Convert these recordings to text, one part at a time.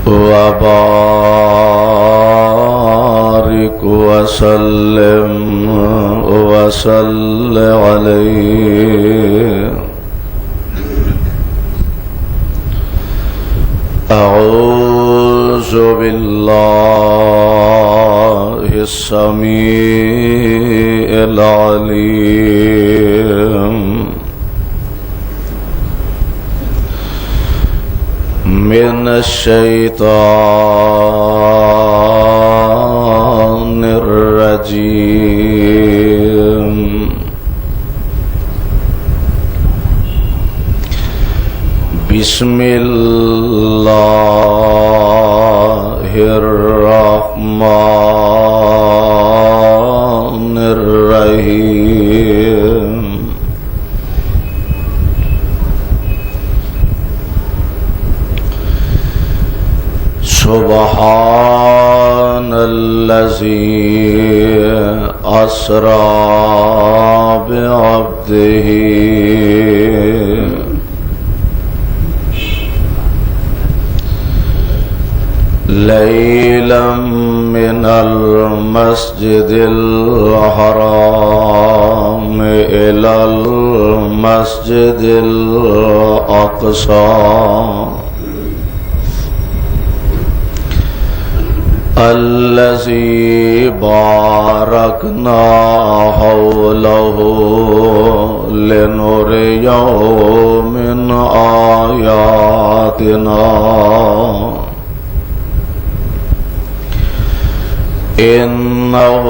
وبارك وسلم وصل عليه. أعوذ بالله السميع العليم من الشيطان الرجيم. بسم الله الرحمن الرحيم. سبحان الذي أسرى بعبده ليلا من المسجد الحرام إلى المسجد الأقصى الذي باركنا حوله لنريه من آياتنا إنه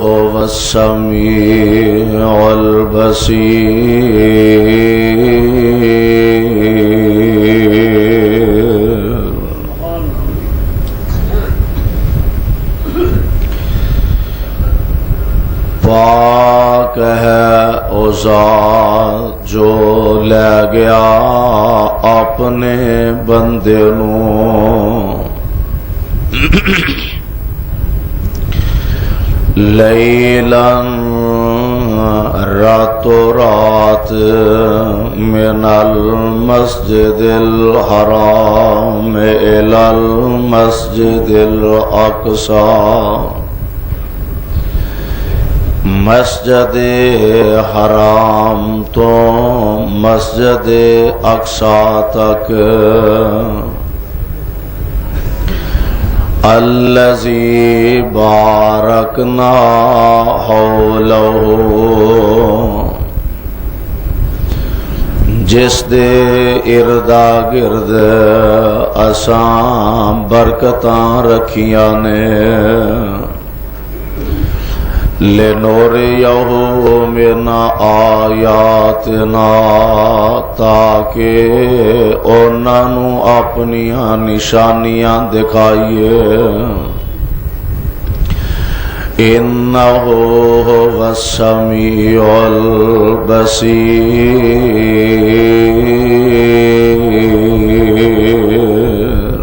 هو السميع البصير. پاک ہے او ذات جو لے گیا اپنے بندے نوں لیلاً راتو رات من المسجد الحرام إلى المسجد الأقصى. مسجد حرام تو مسجد اقصی تک الذی بارکنا حولہ جس دے اردا گرد اساں برکتاں رکھیاں نے لنوریہ من آیاتنا تاکہ انہاں نوں اپنیاں نشانیاں دکھائیے. انہ هو السمیع البصیر.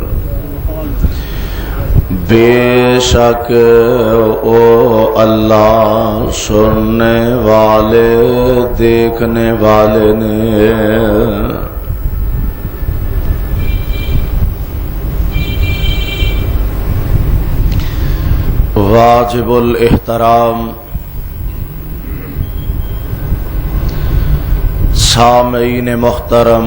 بے شک او اللہ سننے والے دیکھنے والے نے. واجب الاحترام سامعین محترم،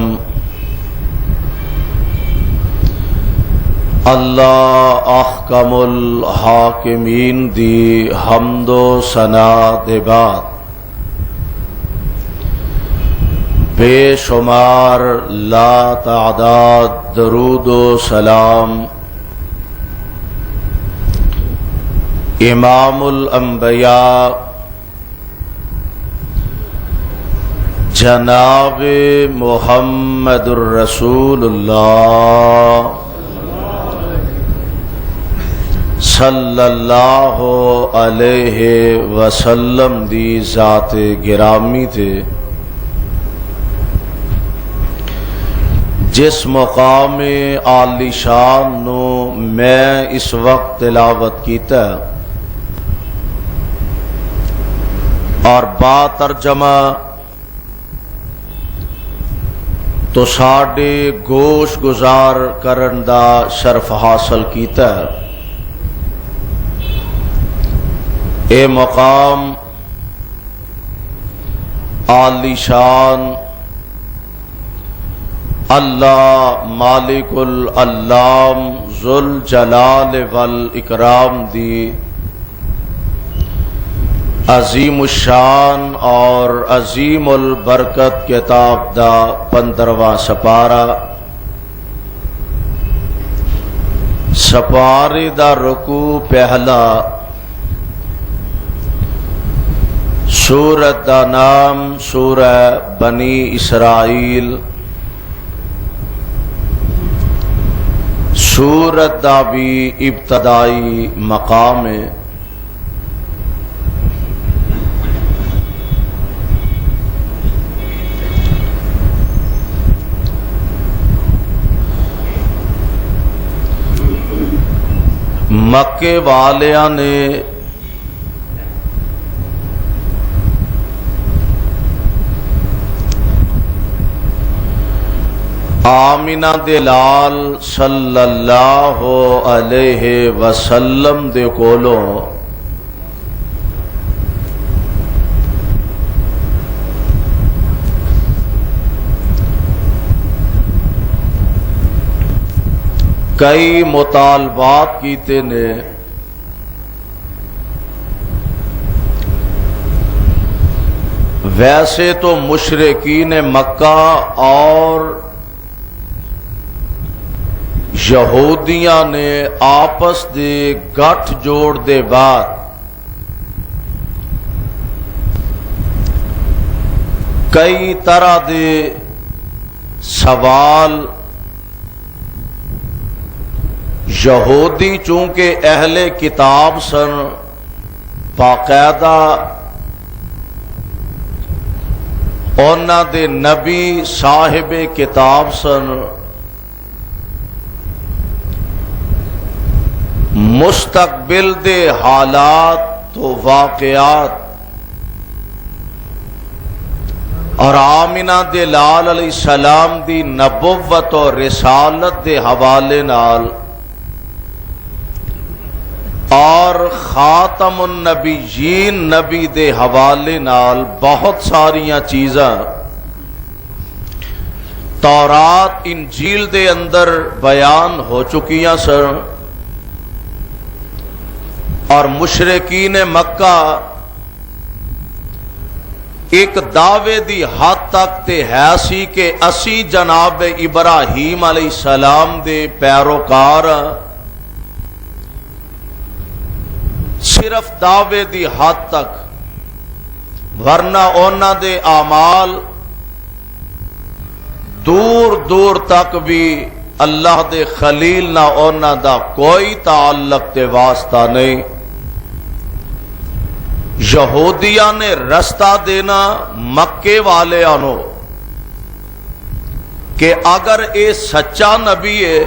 اللہ احکم الحاکمین دی حمد و ثنا دے بعد بے شمار لا تعداد درود و سلام امام الانبیاء جناب محمد الرسول اللہ صلی اللہ علیہ وسلم دی ذات گرامی تھے، جس مقام عالی شان نو میں اس وقت تلاوت کیتا اور با ترجمہ تو ساڈے گوش گزار کرن دا شرف حاصل کیتا ہے۔ اے مقام عالی شان اللہ مالک العلام ذوالجلال والاکرام دی عظیم الشان اور عظیم البرکت کتاب دا 15واں سپارہ، سپارے دا رکوع پہلا، سورت دا نام سورہ بنی اسرائیل، سورت دا بھی ابتدائی مقام ہے۔ مکے والیاں نے آمینہ دے لال صلی اللہ علیہ وسلم دے کولوں کئی مطالبات کیتے نے۔ ویسے تو مشرکین مکہ اور یہودیاں نے آپس دے گٹھ جوڑ دے بعد کئی طرح دے سوال، یہودی چونکہ اہل کتاب سن، باقاعدہ اونا دے نبی صاحب کتاب سن، مستقبل دے حالات و واقعات اور آمینہ دے لال علیہ السلام دی نبوت اور رسالت دے حوالے نال اور خاتم النبیین نبی دے حوالے نال بہت ساریاں چیزاں تورات انجیل دے اندر بیان ہو چکیاں سن، اور مشرکین مکہ ایک دعوے دی حد تک تے ہے سی کہ اسی جناب ابراہیم علیہ السلام دے پیروکار، صرف دعوے دی حد تک، ورنہ اونا دے اعمال دور دور تک بھی اللہ دے خلیل نہ اونا دا کوئی تعلق تے واسطہ نہیں۔ یہودیاں نے رستہ دینا مکے والے آنو کہ اگر اے سچا نبی ہے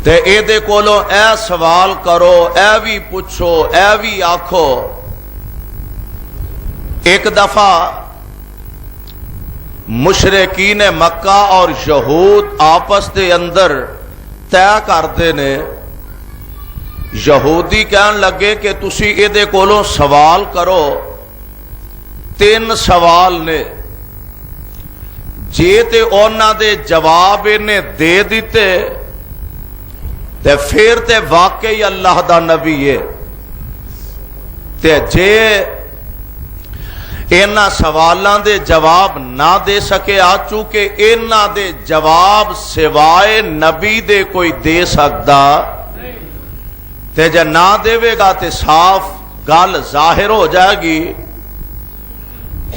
تے اے دے کولو اے سوال کرو، اے بھی پوچھو، اے بھی آکھو۔ ایک دفعہ مشرکین مکہ اور یہود آپس دے اندر طے کردے نے، یہودی کہن لگے کہ تسی اے دے کولوں سوال کرو، 3 سوال نے، جے تے اونا دے جواب نے دے دیتے تے پھر تے واقعی اللہ دا نبی ہے، تے جے اینا سوالاں دے جواب نہ دے سکے، چونکہ اینا دے جواب سوائے نبی دے کوئی دے سکتا، تے جے نہ دے گا تے صاف گل ظاہر ہو جائے گی۔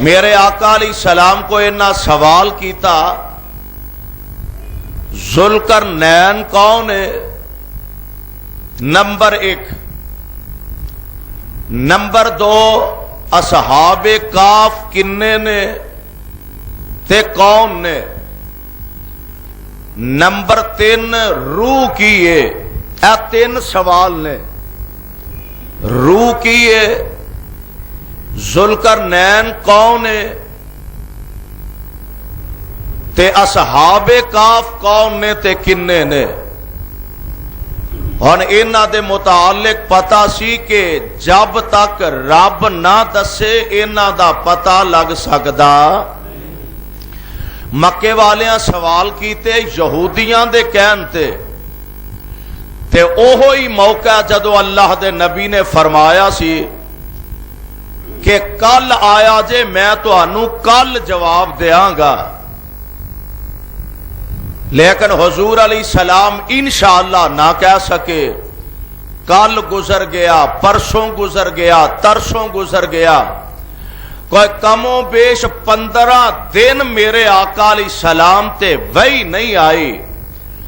میرے آقا علیہ السلام کو اینا سوال کیتا، ذوالقرنین کون ہے؟ نمبر 1۔ نمبر 2، اصحاب کاف کنے نے تے کون نے؟ نمبر 3، روح کی ہے۔ اے 3 سوال نے۔ روح کی ہے، ذوالقرنین کون ہے، تے اصحاب کاف کون نے تے کنے نے؟ ہن انہاں دے متعلق پتا سی کہ جب تک رب نہ دسے انہاں دا پتا لگ سکدا۔ مکے والیاں سوال کیتے یہودیاں دے کہن تے اوہی موقع جدو اللہ دے نبی نے فرمایا سی کہ کل آیا جے میں تہانوں کل جواب دیاں گا، لیکن حضور علیہ السلام انشاءاللہ نہ کہہ سکے۔ کل گزر گیا، پرسوں گزر گیا، ترسوں گزر گیا، کوئی کم و بیش 15 دن میرے آقا علیہ السلام تے وہی نہیں آئی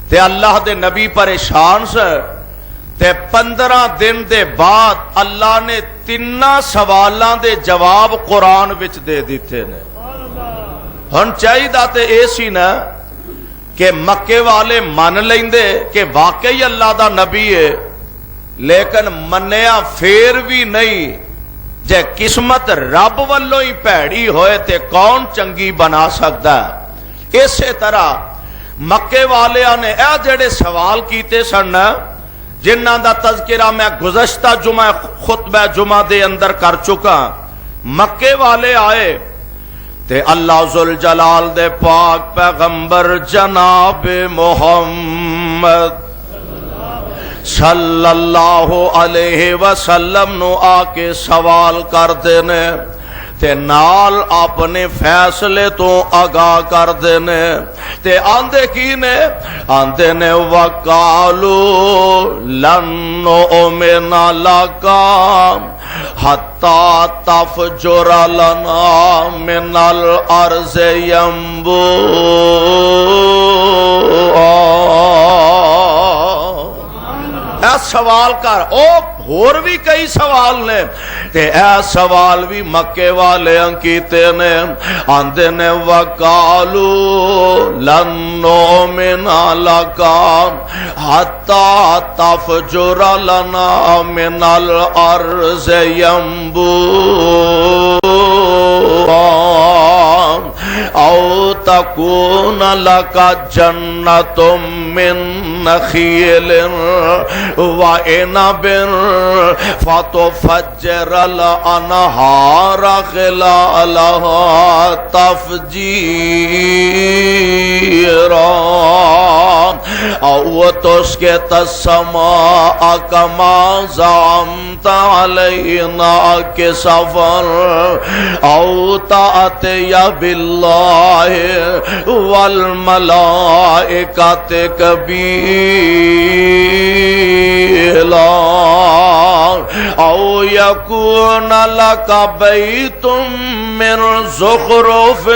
تے اللہ دے نبی پریشان سے تے 15 دن دے بعد اللہ نے 3 سوالاں دے جواب قرآن وچ دے دیتے نے۔ ہن چاہیدا تے اے سی نا کہ مکے والے من لیندے کہ واقعی اللہ دا نبی ہے، لیکن منیا پھر بھی نہیں۔ جے قسمت رب والوں ہی پیڑی ہوئے تے کون چنگی بنا سکتا ہے؟ اسی طرح مکے والے نے اے جڑے سوال کیتے سن جنہاں دا تذکرہ میں گزشتہ جمعہ خطبہ جمعہ دے اندر کر چکا۔ مکے والے آئے تے اللہ ذوالجلال دے پاک پیغمبر جناب محمد صلی اللہ علیہ وسلم نو آ کے سوال کرتے نے تے نال اپنے فیصلے تو آگاہ کردے نے تے آندے کی نے؟ آندے نے وَقَالُوا لَن نُؤْمِنَ لَكَ حَتَّى تَفْجُرَ لَنَا مِنَ الْأَرْضِ يَنبُوعًا۔ اے سوال کر، او اور بھی کئی سوال نے تے اے سوال بھی مکے والے کیتے نے۔ آندے نے وَقَالُوا لَن نُؤْمِنَ لَكَ حَتَّى تَفْجُرَ لَنَا مِنَ الْأَرْضِ يَنبُوعًا أَوْ تَكُونَ لَكَ جَنَّةٌ مِّن نَخِيلٍ وَعِنَبٍ فَتُفَجِّرَ الْأَنْهَارَ خِلَالَهَا تَفْجِيرًا أَوْ تُسْقِطَ السَّمَاءَ كَمَا زَعَمْتَ عَلَيْنَا كِسَفًا أَوْ تَأْتِيَ بِاللَّهِ وَالْمَلَائِكَةِ قَبِيلًا أَوْ يَكُونَ لَكَ بَيْتٌ مِّن زُخْرُفٍ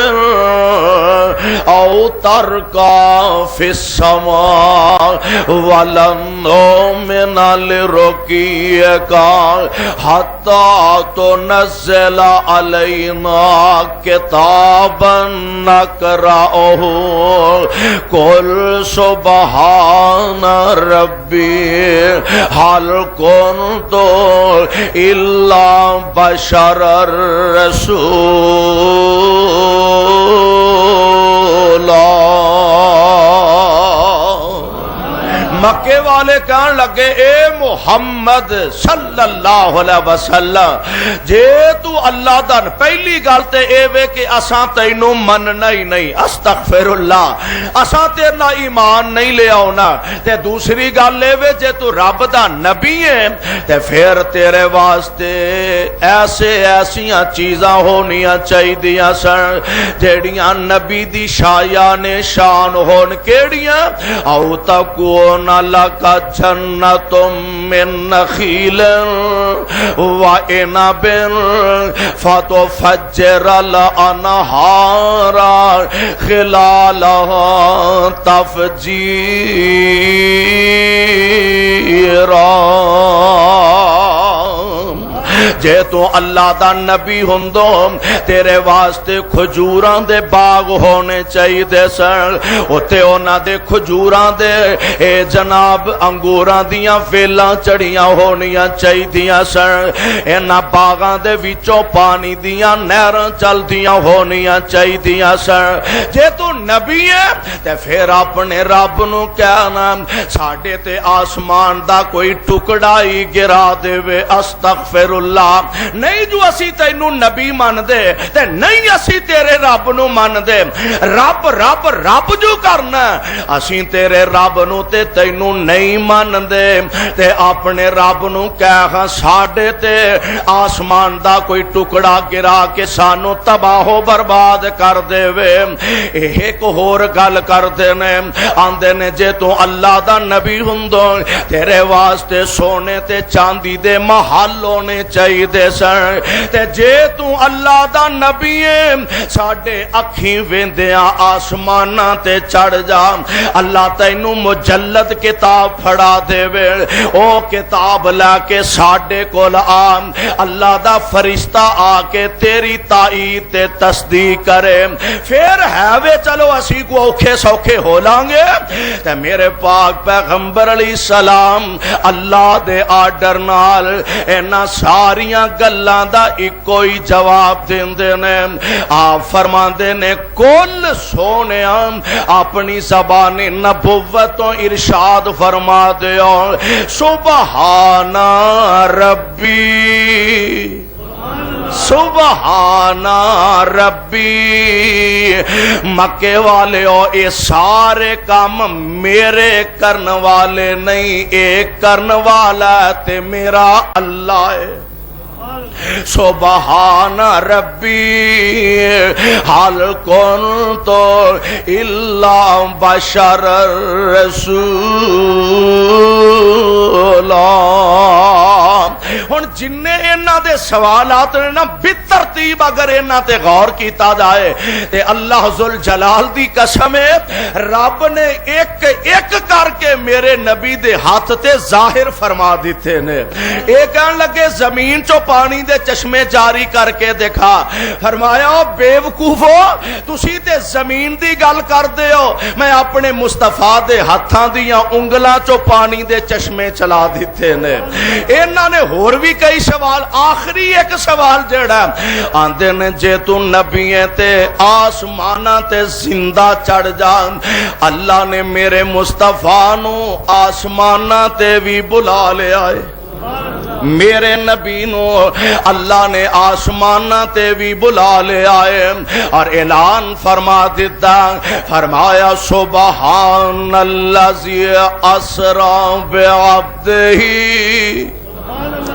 أَوْ تَرْقَىٰ فِي السَّمَاءِ وَلَن نُؤْمِنَ لِرُقِيِّكَ حَتَّىٰ تُنَزِّلَ عَلَيْنَا كِتَابًا نَقْرَؤُهُ قُلْ سُبْحَانَ رَبِّي هَلْ كُنتُ إِلَّا بَشَرًا رَسُولًا۔ مکے والے کہنے لگے اے محمد صلی اللہ علیہ وسلم جے تو اللہ دا پہلی گل تے اے وے کہ اساں تینوں مننا ہی نہیں، استغفر اللہ، اساں تیرے نال ایمان نہیں لے آونا، تے دوسری گل اے وے جے تو رب دا نبی ہے تے پھر تیرے واسطے ایسیاں چیزاں ہونیاں چاہیدیاں سن جیڑیاں نبی دی شایان شان ہون۔ کیڑیاں؟ او تکون لَكَ جَنَّةٌ مِّن نَخِيلٍ وَعِنَبٍ فَتُفَجِّرَ الْأَنْهَارَ خِلَالَهَا تَفْجِيرًا۔ جے تو اللہ دا نبی ہوندو تیرے واسطے کھجوراں دے باغ ہونے چاہیے سن، اوتے انہاں دے کھجوراں دے اے جناب انگوراں دیاں ویلاں چڑیاں ہونیاں چاہیے سن، انہاں باغاں دے وچوں پانی دیاں نہراں چلدیاں ہونیاں چاہیے سن۔ جے تو نبی ہے تے پھر اپنے رب نو کہنا ساڈے تے آسمان دا کوئی ٹکڑا ہی گرا دے وے استغفر اللہ، نہیں جو اسی تینوں نبی من دے تے نہیں اسی تیرے رب نو من دے، رب رب رب جو کرنا اسی تیرے رب نو تے تینوں نہیں من دے تے اپنے رب نو کہہ ساڈے تے آسمان دا کوئی ٹکڑا گرا کے سانو تباہ و برباد کر دے وے۔ ایک ہور گل کردے نے آندے نے جے تو اللہ دا نبی ہوندو تیرے واسطے سونے تے چاندی دے محل ہونے چاہیے سن، تے جے تو اللہ دا نبی ہے ساڈے اکھیں ویندیاں آسماناں تے چڑھ جا، اللہ تینوں مجلد کتاب پھڑا دے وے، او کتاب لا کے ساڈے کول آ، اللہ دا فرشتہ آ کے تیری تائید تے تصدیق کرے، پھر ہے وے چلو اسی کو اوکھے سوکھے ہو لانگے تے میرے پاک پیغمبر علیہ السلام اللہ دے آرڈر نال اینا ساریاں گلاں دا ایکو ہی جواب دیندے نے۔ آپ فرماندے نے کل سونیاں اپنی زبان نبوتوں ارشاد فرما دیو سبحان ربی سبحان ربی، مکے والے او اے سارے کام میرے کرن والے نہیں، ایک کرن والا تے میرا اللہ ہے۔ سبحان ربی حال کنت الا بشر رسولا۔ ہن جننے انہاں دے سوالات نے نا بترتیب اگر انہاں تے غور کیتا جائے تے اللہ ذوالجلال دی قسم ہے رب نے ایک ایک کر کے میرے نبی دے ہاتھ تے ظاہر فرما دیتے نے۔ ایک کہن لگے زمین چو پانی دے چشمے جاری کر کے دکھا، فرمایا بے وقوفو تسی تے زمین دی گل کر دے ہو، میں اپنے مصطفیٰ دے ہاتھاں دیاں انگلاں چو پانی دے چشمے چلا دیتے نے۔ انہاں نے ہور بھی کئی سوال، آخری ایک سوال جڑا آندے نے جے تو نبی ہے تے آسماناں تے زندہ چڑھ جان، اللہ نے میرے مصطفیٰ نو آسماناں تے بھی بلا لے آئے، میرے نبی نو اللہ نے آسمانہ تے بھی بلا لے آئے اور اعلان فرما دیتا، فرمایا سبحان الذی اسری بعبدہ،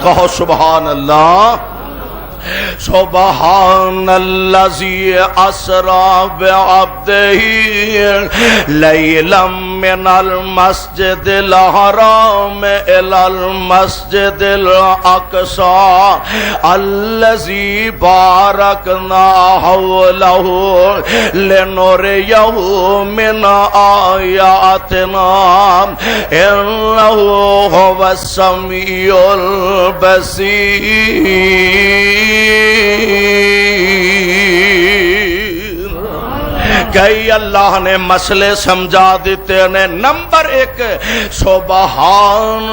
کہو سبحان اللہ، سبحان الذی اسری بعبدہ لیلا من المسجد الحرام الی المسجد الاقصی الذی بارکنا حولہ لنریہ من آیاتنا انہ هو السمیع البصیر۔ کئی اللہ نے مسئلے سمجھا دیتے ہیں۔ نمبر ایک سبحان،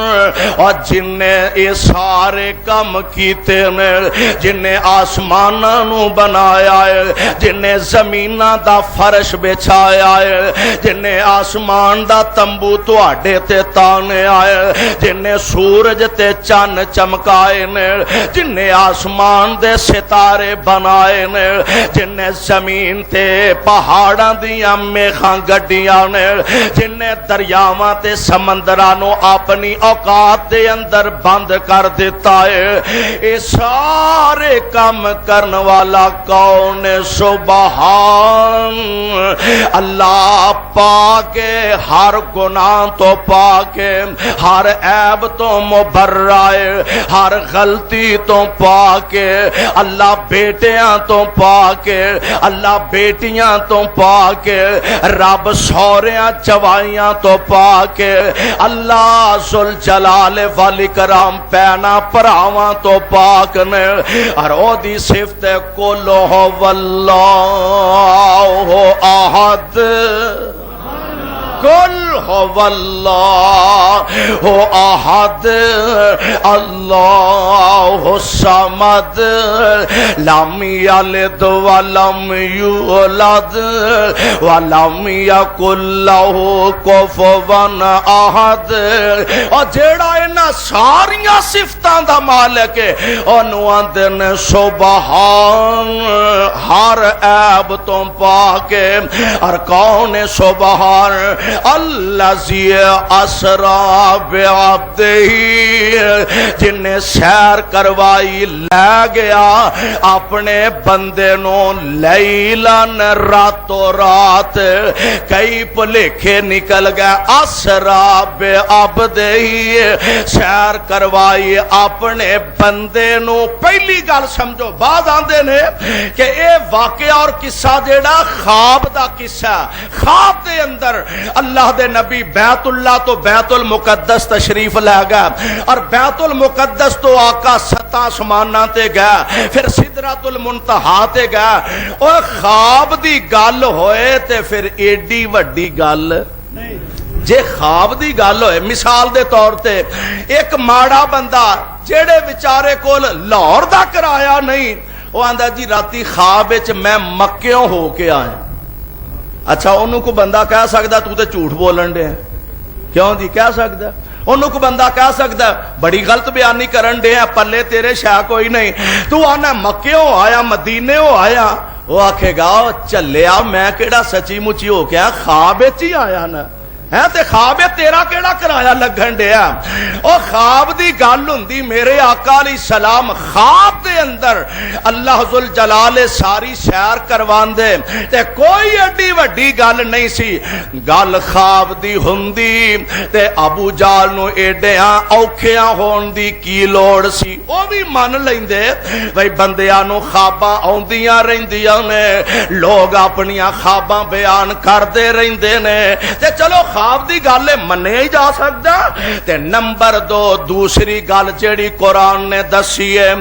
اور جن نے یہ سارے کام کیتے ہیں، جن نے آسماناں نو بنایا ہے، جن نے زمیناں دا فرش بچھایا ہے، جن نے آسمان دا تمبو تواڈے تے تانے آئے، جن نے سورج تے چن چمکائے نے، جن نے آسمان دے ستارے بنائے نے، جن نے زمین تے پہاڑ دیاں میخاں گڈیاں نے، جن نے دریاواں تے سمندراں نو اپنی اوقات دے اندر بند کر دیتا ہے، اے سارے کام کرن والا کون ہے؟ سبحان اللہ، پاک ہر گناہ تو پاک، ہر عیب تو مبرہ، ہر غلطی تو پاک، اللہ بیٹیاں تو پاک، اللہ بیٹیاں تو پا کے رب سوریاں چوائیاں تو پا کے اللہ ذل جلال والاکرام پینا پراواں تو پاک نے اور او دی صفت کل واللہ احد کل واللہ احد اللہ الصمد لم یلد ولم یولد ولم یکن لہ کفوا احد اور جیڑا انہاں ساریاں صفتاں دا مالک ہے اونوں آندے نے سبحان ہر عیب تو پاک اور کون ہے سبحان الذی اسرا بعبدہ جن نے سیر کروائی لے گیا اپنے بندے نو لیلن راتوں رات کئی بھلیکھے نکل گئے اسرا بعبدہ سیر کروائی اپنے بندے نو پہلی گل سمجھو بعد آندے نے کہ اے واقعہ اور قصہ جیڑا خواب دا قصہ خواب دے اندر اللہ دے نبی بیت اللہ تو بیت المقدس تشریف لے گیا اور بیت المقدس تو آقا ستا آسماناں تے گیا پھر سدرۃ المنتہا تے گیا اور خواب دی گل ہوئے تے پھر ایڈی وڈی گل جے خواب دی گل ہوئے مثال دے طور تے ایک ماڑا بندہ جیڑے بیچارے کول لاہور دا کرایا نہیں وہ آندا جی راتی خواب وچ میں مکیوں ہو کے آیا اچھا انہوں کو بندہ کہہ سکتا تو تے جھوٹ بولن دے کیوں جی کہہ سکتا انہوں کو بندہ کہہ سکتا بڑی غلط بیانی کرن دے پلے تیرے شاہ کوئی نہیں تو آنا مکیوں آیا مدینے ہو آیا وہ آکھے گا چلیا میں کیڑا سچی مچی ہو کے خواب چی آیا نا ہے تے خواب تیرا کیڑا کرایا لگن دیا او خواب دی گل ہوندی میرے آقا علیہ السلام خواب دے اندر اللہ ذل جلال ساری سیر کروان دے تے کوئی ایڈی وڈی گل نہیں سی گل خواب دی ہوندی تے ابو جال نو ایڈیاں اوکھیاں ہون دی کی لوڑ سی او بھی من لیندے بھئی بندیاں نو خواباں اوندیاں رہندیاں نے لوگ اپنیاں خواباں بیان کردے رہندے نے تے چلو خواب دی گل منے ہی جا سکتا تے نمبر دو دوسری گل جیڑی قرآن نے دسی ہے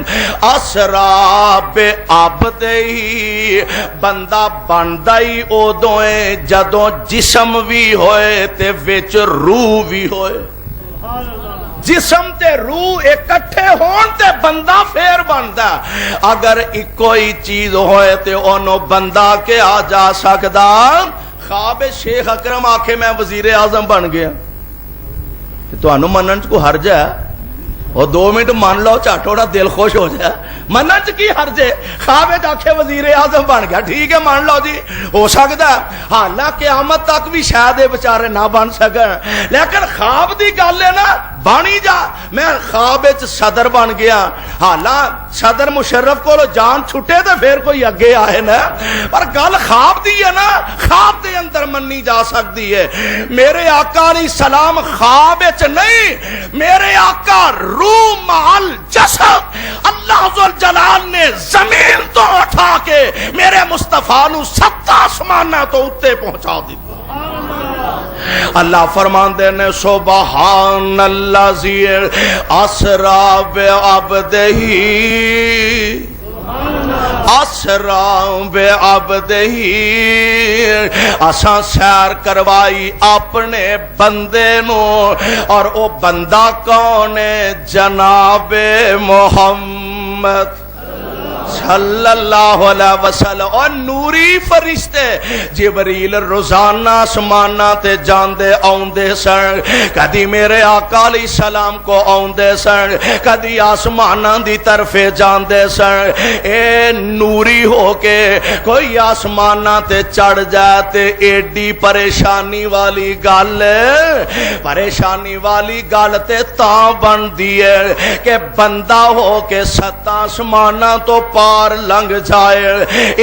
اسرا بعبدہ بندہ بندا ہی اودوں ہے جدوں جسم بھی ہوئے تے وچ روح بھی ہوئے جسم تے روح اکٹھے ہون تے بندہ پھر بندا اگر کوئی چیز ہوئے تے اونوں بندہ کے آ جا سکدا خواب شیخ اکرم آکھے میں وزیر اعظم بن گیا تو انو منن کو حرج ہے اور 2 منٹ مان لو چاٹوڑا دل خوش ہو جائے منن چ کی حرج ہے خواب آکھے وزیر اعظم بن گیا ٹھیک ہے مان لو جی ہو سکتا حالانکہ قیامت تک بھی شاید بیچارے نہ بن سکن لیکن خواب دی گل ہے نا بانی جا میں خواب صدر بن گیا حالان صدر مشرف کو جان چھٹے تو پھر کوئی اگے آئے نا پر گل خواب دی ہے نا خواب دے اندر منی جا سکتی ہے میرے آقا علیہ السلام خواب نہیں میرے آقا روح مال جسد اللہ ذل جلال نے زمین تو اٹھا کے میرے مصطفیٰ نو 7 آسماناں تو اتے پہنچا دی اللہ فرمان دے نے سبحان الذی اسرا بعبدہ اسرا بعبدہ اساں سیر کروائی اپنے بندے نو اور او بندہ کون ہے جناب محمد صلی اللہ علیہ وسلم اور نوری فرشتے جبریل روزانہ آسماناں تے جاندے آوندے سن کدی میرے آقا علیہ السلام کو آوندے سن کدی آسماناں دی طرف جاندے سن اے نوری ہو کے کوئی آسماناں تے چڑھ جائے تے ایڈی پریشانی والی گل تے تاں بندی ہے کہ بندہ ہو کے 7 آسماناں تو پار لنگ جائے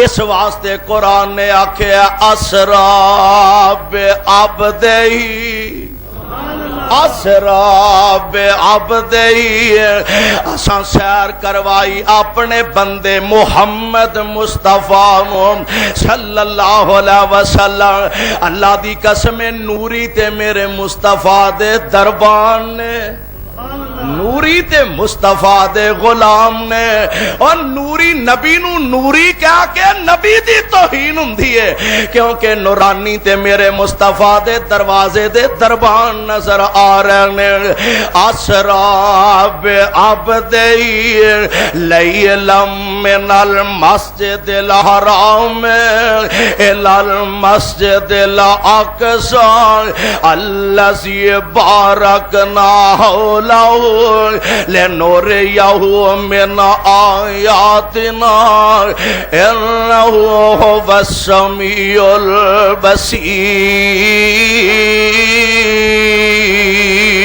اس واسطے قرآن نے آکھیا اسرا بعبدہ اسرا بے عبدی اساں سیر کروائی اپنے بندے محمد مصطفیٰ صلی اللہ علیہ وسلم. اللہ دی قسم نوری تے میرے مصطفیٰ دے دربان نے, نوری تے مصطفیٰ دے غلام نے. اور نوری نبی نو نوری کہہ کے نبی دی توہین ہوندی ہے, کیونکہ نورانی تے میرے مصطفیٰ دے دروازے دے دربان نظر آ رہے نے. اسرا بعبدی لیلا من المسجد الحرام الى المسجد الاقصى الذي باركنا حوله لنريه من آياتنا إنه هو السميع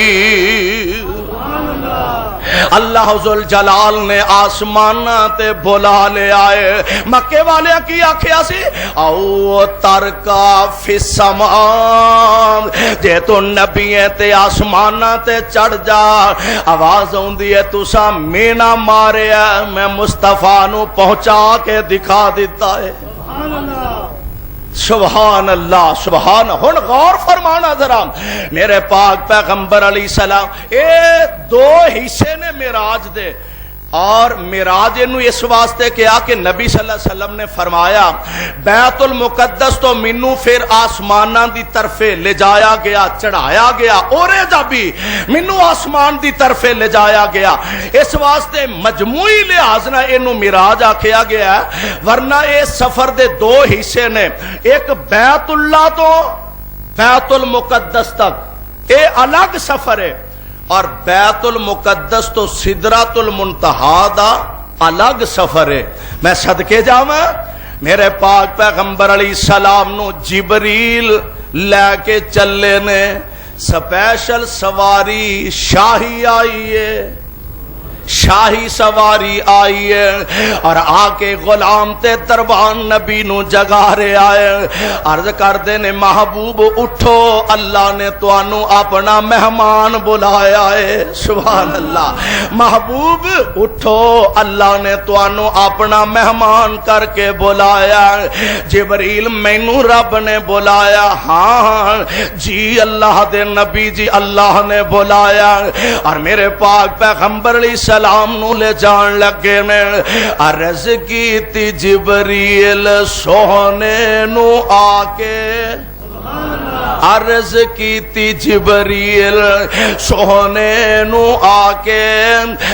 البصير. اللہ ذو الجلال نے آسمانہ تے بلا لے آئے. مکے والے کی آکھیا سی او ترکا فی السماء, جے تو نبی ہے تے آسمانہ تے چڑھ جا. آواز ہوندی ہے تسا مینا ماریا, میں مصطفیٰ نو پہنچا کے دکھا دیتا ہے. سبحان اللہ سبحان. ہن غور فرمانا ذرا, میرے پاک پیغمبر علیہ السلام اے دو حصے نے معراج دے. اور معراج انہوں اس واسطے کیا کہ نبی صلی اللہ علیہ وسلم نے فرمایا بیت المقدس تو منو پھر آسمانہ دی طرفے لے جایا گیا, چڑھایا گیا, اور جبھی منو آسمان دی طرفے لے جایا گیا. اس واسطے مجموعی لحاظ نہ انہوں معراج آکھیا گیا ہے, ورنہ اے سفر دے دو حصے نے. ایک بیت اللہ تو بیت المقدس تک اے الگ سفر ہے, اور بیت المقدس تو سدرۃ المنتہا دا الگ سفر ہے. میں صدقے جاواں میرے پاک پیغمبر علیہ السلام نو جبریل لے کے چلے نے, سپیشل سواری شاہی آئی ہے, شاہی سواری آئی ہے, اور آ کے غلام تے دربان نبی نو جگا رہے آئے. عرض کر دے نے محبوب اٹھو, اللہ نے تو انو اپنا مہمان بلایا ہے. سبحان اللہ. محبوب اٹھو, اللہ نے تو انو اپنا مہمان کر کے بلایا. جبریل مینو رب نے بلایا. ہاں جی اللہ دے نبی جی اللہ نے بلایا. اور میرے پاک پیغمبر علیہ السلام نو لے جان لگے نے. عرض کی تی جبریل سونے نو آ کے, عرض کی تی جبریل سونے نو آ کے,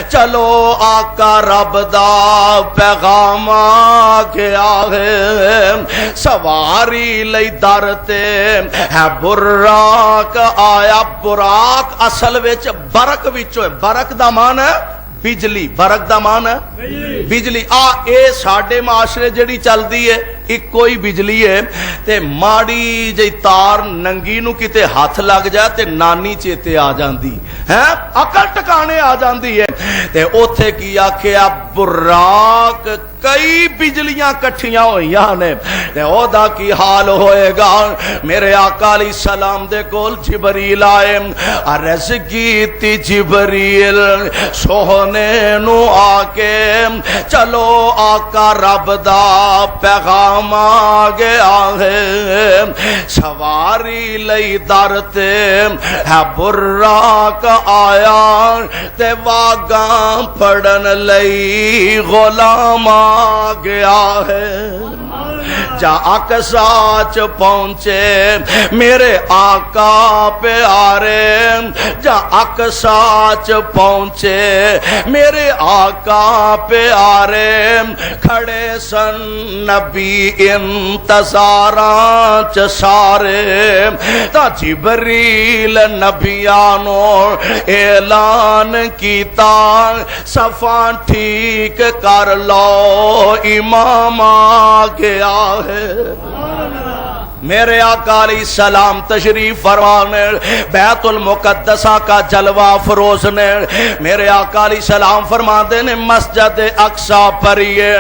چلو آقا رب دا پیغام آ گیا ہے. سواری لئی در تے ہے براق آیا. براق اصل وچ برق وچوں ہے. برق دا مان ہے بجلی, برق دا مان ہے بجلی. اے ساڈے معاشرے جڑی چلدی ہے ایک کوئی بجلی ہے, تے ماڑی جی تار ننگی نو کتے ہاتھ لگ جائے تے نانی چیتے آ جاندی ہے, عقل ٹکانے آ جاندی ہے. تے اوتھے کی آکھیا براق کئی بجلیاں کٹھیاں ہوئیاں نے, تے او دا کی حال ہوئے گا. میرے آقا علیہ السلام دے کول جبریل آئے. عرض کیتی جبریل سونے نو آ کے, چلو آقا رب دا پیغام آ گیا ہے. سواری لئی در تے ہے براق آیا, تے واگاں پڑن لئی غلام آ گیا ہے. جا اقصا چ پہنچے میرے آقا پیارے, جا اقصا چ پہنچے میرے آقا پیارے. کھڑے سن نبی انتظاراں چ سارے, تا جبریل نبیانو اعلان کیتا صفاں ٹھیک کر لو امام آ گیا ہے. میرے آقا علیہ السلام تشریف فرمانے بیت المقدسہ کا جلوہ فروز نے. میرے آقا علیہ السلام فرماتے نے مسجد اقصا پریے,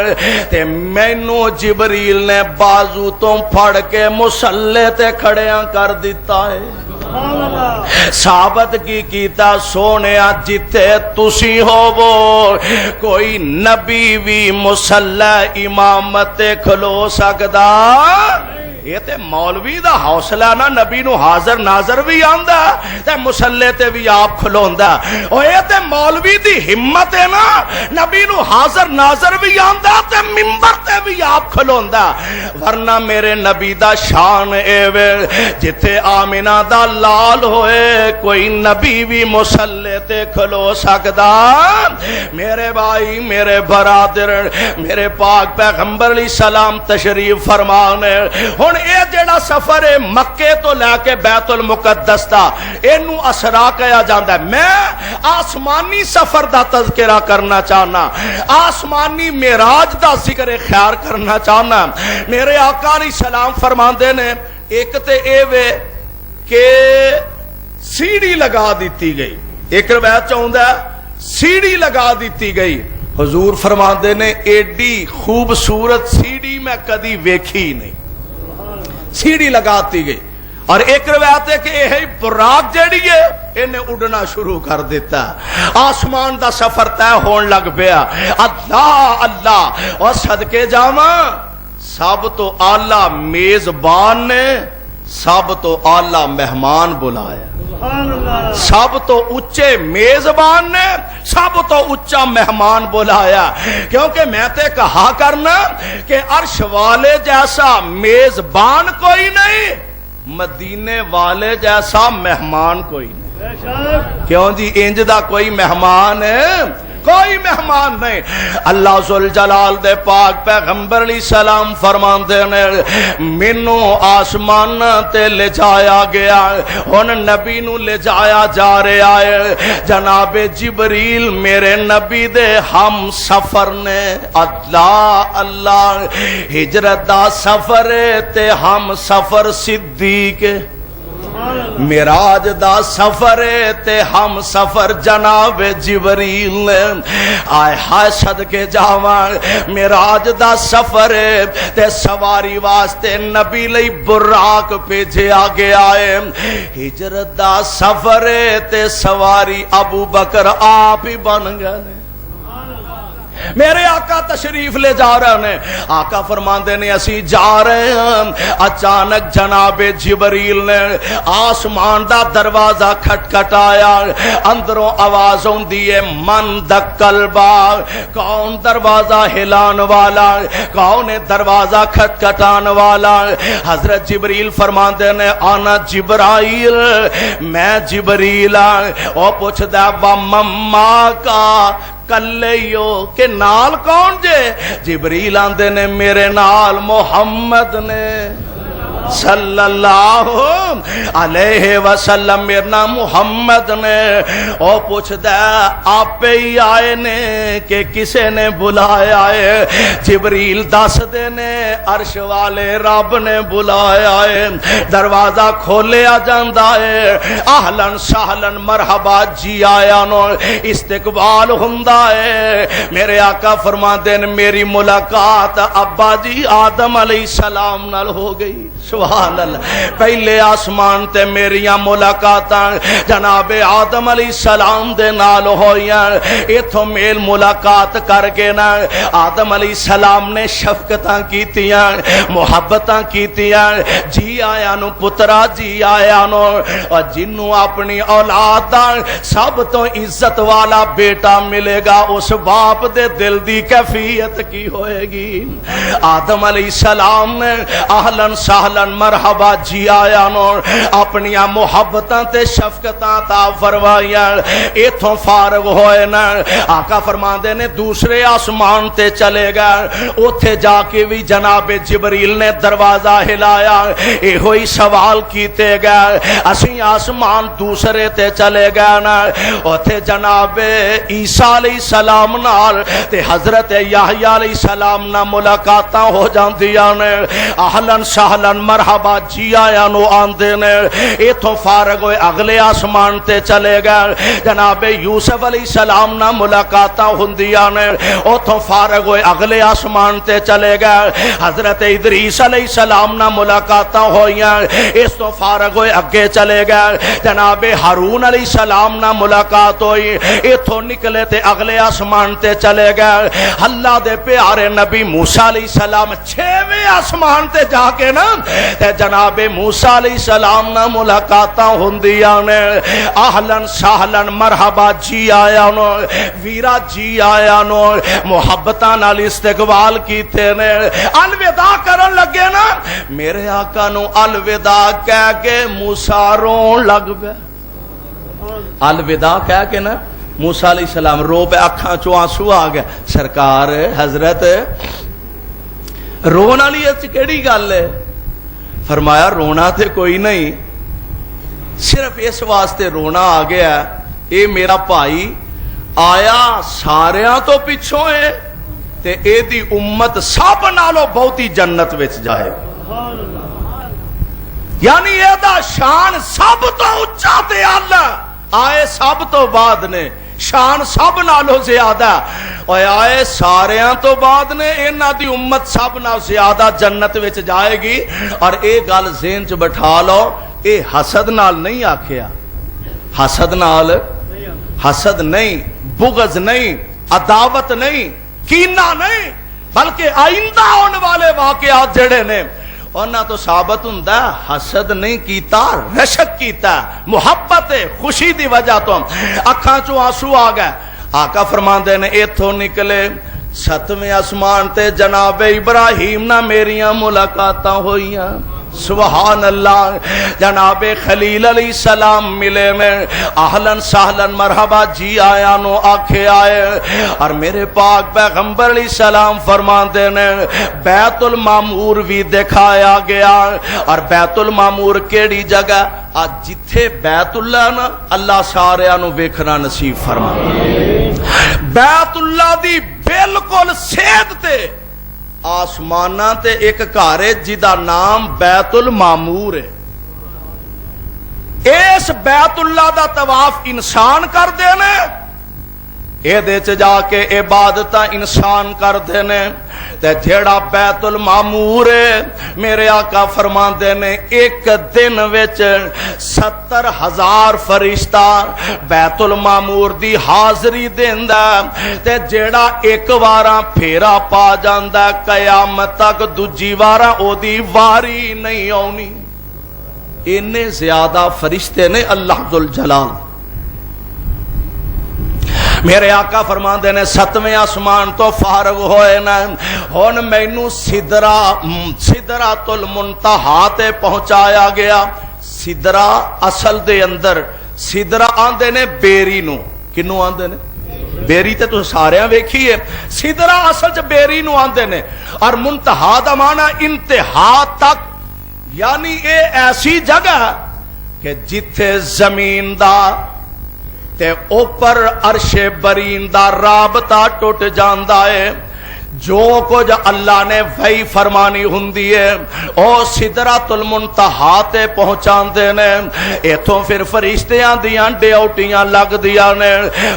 تے مینو جبریل نے بازو تو پھڑ کے مسلے تے کھڑیاں کر دیتا ہے. ثابت کی کیتا سونیا جتے تسی ہوو کوئی نبی بھی مصلی امامت کھلو سکدا یہ تے مولوی دا حوصلہ نا نبی نو حاضر ناظر بھی آندا تے مصلی تے بھی آپ کھلوندا او یہ تے مولوی دی ہمت ہے نا نبی نو حاضر ناظر بھی آندا تے منبر تے بھی آپ کھلوندا ورنہ میرے نبی دا شان اے وے جتھے آمنہ دا لال ہوئے کوئی نبی بھی مصلی تے کھلو سکدا میرے بھائی میرے برادر میرے پاک پیغمبر علیہ السلام تشریف فرمانے ہن اے جڑا سفر ہے مکے تو لے کے بیت المقدس دا اینو اسرا کہا جاندا ہے میں آسمانی سفر دا تذکرہ کرنا چاہنا آسمانی معراج دا ذکر خیر کرنا چاہنا میرے آقا علیہ السلام فرماندے نے ایک تے اے وے کہ سیڑھی لگا دیتی گئی ایک روایت چاہندا ہے سیڑھی لگا دیتی گئی حضور فرماندے نے ایڈی خوبصورت سیڑھی میں کدی ویکھی نہیں سیڑھی لگاتی گئی اور ایک روایت ہے کہ یہ براق جیڑی ہے انہیں اڑنا شروع کر دیتا آسمان دا سفر طے ہون لگ پیا اللہ اللہ اور صدقے جاواں سب تو اعلی میزبان نے سب تو اعلی مہمان بلایا سب تو اچے میزبان نے سب تو اچا مہمان بلایا کیونکہ میں تے کہا کرنا کہ عرش والے جیسا میزبان کوئی نہیں مدینے والے جیسا مہمان کوئی نہیں کیوں جی انج دا کوئی مہمان ہے کوئی مہمان نہیں اللہ ذوالجلال دے پاک پیغمبر علیہ السلام فرماندے نے مینوں آسمان تے لے جایا گیا ہن نبی نو لے جایا جا رہا ہے جناب جبریل میرے نبی دے ہم سفر نے اللہ اللہ ہجرت دا سفر تے ہم سفر صدیق معراج دا سفر تے ہم سفر جناب جبریل آئے ہائے صدقے جاواں معراج دا سفر تے سواری واسطے نبی لئی براق بھیجیا گیا ہے ہجرت دا سفر تے سواری ابو بکر آپ ہی بن گئے میرے آقا تشریف لے جا رہے ہیں آقا فرماندے نے اسی جا رہے ہیں اچانک جناب جبریل نے آسمان دا دروازہ کھٹکھٹایا اندروں آواز ہوندی ہے من دکل باب کون دروازہ ہلان والا کون دروازہ کھٹکھٹان والا حضرت جبریل فرماندے نے آنا جبرائیل میں جبریل او پوچھ دے با مما کا کلیو کہ نال کون جے جبریل آندے نے میرے نال محمد نے صلی اللہ علیہ وسلم میرے نام محمد نے او پوچھ دے آپ ہی آئے نے کہ کسے نے بلایا ہے جبریل دس دے نے عرش والے رب نے بلایا ہے دروازہ کھولیا جاندا ہے اہلن سہلن مرحبا جی آیا نو استقبال ہوندا ہے میرے آقا فرماندے نے میری ملاقات ابا جی آدم علیہ السلام نال ہو گئی سبحان اللہ پہلے آسمان تے میریاں ملاقاتاں جناب آدم علیہ السلام دے نال ہویاں ایتھوں میل ملاقات کر کے نا آدم علیہ السلام نے شفقتاں کیتیاں محبتاں کیتیاں جی آیا نو پترا جی آیا نو اور جنوں اپنی اولاد دا سب تو عزت والا بیٹا ملے گا اس باپ دے دل دی کیفیت کی ہوئے گی آدم علیہ السلام نے اہلن سہلن مرحبا جی آیا نو اپنی محبتاں تے شفقتاں تا فرمائیاں ایتھوں فارغ ہوئے نا آقا فرماندے نے دوسرے آسمان تے چلے گئے اوتھے جا کے بھی جناب جبریل نے دروازہ ہلایا اے ہوئی سوال کیتے گئے اسی آسمان دوسرے تے چلے گئے نا اوتھے جناب عیسیٰ علیہ السلام نال تے حضرت یحییٰ علیہ السلام نا ملاقاتاں ہو جاندیاں نے اہلن سہلن مرحبا جی آیا نو آندے نے ایتھوں فارغ ہوئے اگلے آسمان تے چلے گئے جناب یوسف علیہ السلام نہ ملاقاتاں ہوندیاں نے اوتھوں فارغ ہوئے اگلے آسمان تے چلے گئے حضرت ادریس علیہ السلام نہ ملاقاتاں ہوئیاں اس تو فارغ ہوئے اگے چلے گئے جناب ہارون علیہ السلام نہ ملاقات ہوئی ایتھوں نکلے تے اگلے آسمان تے چلے گئے اللہ دے پیارے نبی موسیٰ علیہ السلام 6ویں آسمان تے جا کے نا تے جناب موسیٰ علیہ السلام نہ ملاقاتاں ہوندیاں نے اہلن سہلن مرحبا جی آیا نو ویرا جی آیا نو محبتاں نال استقبال کیتے نے الوداع کرن لگے نا میرے آقا نو الوداع کہہ کے موسیٰ رون لگ پیا الوداع کہہ کے نا موسیٰ علیہ السلام رو پہ اکھاں چوں آنسو آ گیا سرکار حضرت رون والی اچ کیڑی گل ہے فرمایا رونا تے کوئی نہیں صرف اس واسطے رونا آ گیا اے میرا بھائی آیا ساریاں تو پچھوں ہے تے اے دی امت سب نالوں بہتی جنت وچ جائے یعنی اے دا شان سب تو اچا تے اللہ آئے سب تو بعد نے شان سب نالوں زیادہ اور آئے ساریاں تو بعد نے انہاں دی امت سب نال زیادہ جنت وچ جائے گی اور اے گل ذہن چ بٹھا لو اے حسد نال نہیں آکھیا حسد نال حسد نہیں بغض نہیں عداوت نہیں کینہ نہیں بلکہ آئندہ ہونے والے واقعات جڑے نے انہاں تو ثابت ہوندا حسد نہیں کیتا رشک کیتا محبت خوشی دی وجہ تو اکھاں چوں آنسو آ گئے آقا فرماندے نے ایتھوں نکلے 7ویں آسمان تے جناب ابراہیم نہ میریاں ملاقاتاں ہوئیاں سبحان اللہ جناب خلیل علیہ السلام ملے میں اہلن سہلن مرحبا جی آیا نو آکھے آئے اور میرے پاک پیغمبر علیہ السلام فرماندے نے بیت المعمور بھی دکھایا گیا اور بیت المعمور کیڑی جگہ آج جتھے بیت اللہ نا اللہ ساریاں نو ویکھنا نصیب فرما بیت اللہ دی بالکل سید تے آسمانہ تے ایک گھر ہے جدا نام بیت المعمور ہے اس بیت اللہ دا طواف انسان کر دینے اے دے چ جا کے عبادتاں انسان کر دینے تے جیڑا بیت المعمور ہے میرے آقا فرماندے نے ایک دن وچ 70,000 فرشتہ بیت المعمور دی حاضری دیندا تے جیڑا ایک واراں پھیرا پا جاندا قیامت تک دوجی واراں او دی واری نہیں آونی اننے زیادہ فرشتے نے اللہ ذوالجلال میرے آقا فرماندے نے 7ویں آسمان تو فارغ ہوئے نا ہن مینوں سدرۃ المنتہا تے پہنچایا گیا سدرا اصل دے اندر سدرا آندے نے بیری نو کنوں آندے نے بیری تے تو ساریاں ویکھیے سدرا اصل چ بیری نو آندے نے اور منتہا دا معنی انتہا تک یعنی اے ایسی جگہ کہ جتھے زمین دا تے اوپر عرش برین دا رابطہ ٹوٹ جاندا ہے جو کچھ اللہ نے وحی فرمانی ہوندی ہے او سدرۃ المنتہا تے پہنچاندے نے ایتھوں پھر فرشتیاں دیاں ڈیوٹیاں لگ دیاں نے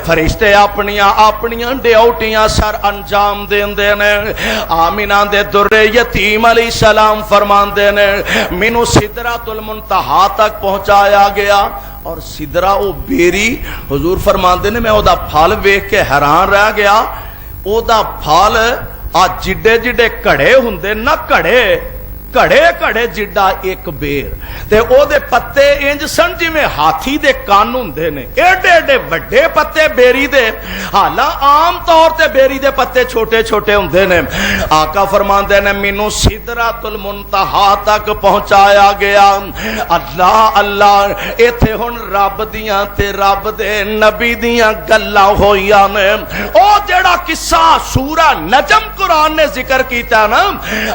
فرشتے اپنیاں ڈیوٹیاں سر انجام دیندے نے آمینہ دے در یتیم علیہ السلام فرماندے نے مینوں سدرۃ المنتہا تک پہنچایا گیا اور سدرا او بیری حضور فرماندے نے میں او دا پھل ویکھ کے حیران رہ گیا او دا پھل آ جڈے جڈے کڑے ہوندے نہ کڑے جڈا ایک بیر تے او دے پتے انج سن جویں ہاتھی دے کان ہوندے نے ایڈے ایڈے وڈے پتے بیری دے حالاں عام طور تے بیری دے پتے چھوٹے چھوٹے ہوندے نے آقا فرماندے نے مینوں سدرۃ المنتہا تک پہنچایا گیا اللہ اللہ ایتھے ہن رب دیاں تے رب دے نبی دیاں گلاں ہوئیاں نے او جڑا قصہ سورہ نجم قرآن نے ذکر کیتا نا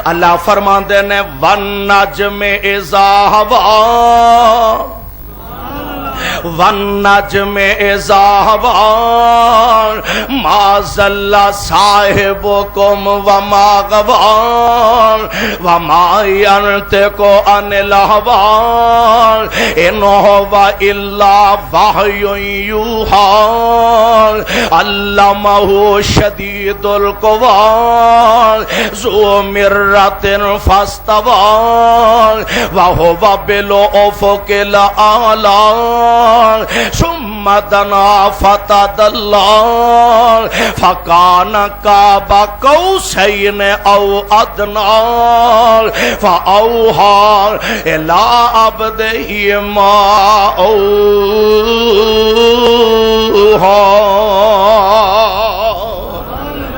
اللہ فرماندے نے وَالنَّجْمِ إِذَا هَوَىٰ والنجم اذا هوى ما ضل صاحبكم وما غوى وما ينطق عن الهوى إن هو إلا وحي يوحى علمه شديد القوى ذو مرة فاستوى وهو بالأفق الأعلى ثم دنا فتدلى فكان قاب قوسين أو أدنى فأوحى إلى عبده ما أوحى.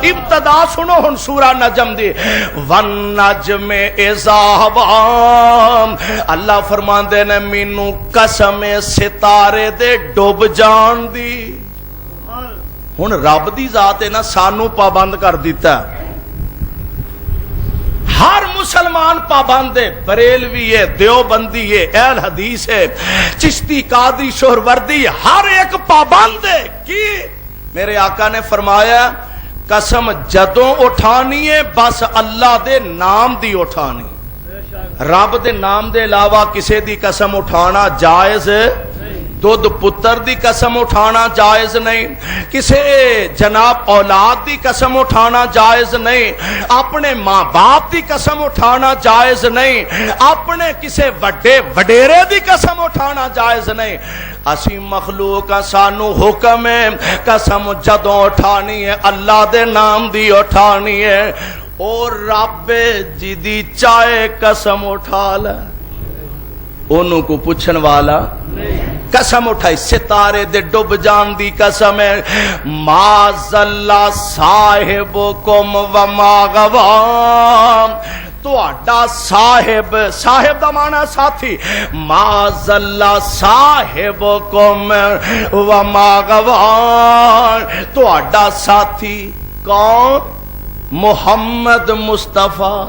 ابتدا سنو ہن سورہ نجم دی. والنجم اذا هوى اللہ فرماندے نے مینوں قسم ستارے دے ڈوب جان دی. ہن رب دی ذات ہے نا سانو پابند کر دیتا ہے. ہر مسلمان پابند ہے, بریلوی ہے, دیوبندی ہے, اہل حدیث ہے, چشتی, قادری, سہروردی, ہر ایک پابند ہے. کی میرے آقا نے فرمایا قسم جدوں اٹھانی ہے بس اللہ دے نام دی اٹھانی. رب دے نام دے علاوہ کسے دی قسم اٹھانا جائز, دودھ پتر دی قسم اٹھانا جائز نہیں, کسے جناب اولاد دی قسم اٹھانا جائز نہیں, اپنے ماں باپ دی قسم اٹھانا جائز نہیں, اپنے کسے وڈے وڈیرے دی قسم اٹھانا جائز نہیں. اسی مخلوق سانو حکم ہے قسم جدوں اٹھانی ہے اللہ دے نام دی اٹھانی ہے. اور رب جدی چاہے قسم اٹھا لے انہوں کو پوچھن والا قسم اٹھائی. ستارے دے ڈوب جان دی قسم ہے. ما ضل صاحبکم وما غوى تہاڈا صاحب, صاحب دا معنی ساتھی, ما ضل صاحبکم وما غوى تہاڈا ساتھی کون؟ محمد مصطفیٰ.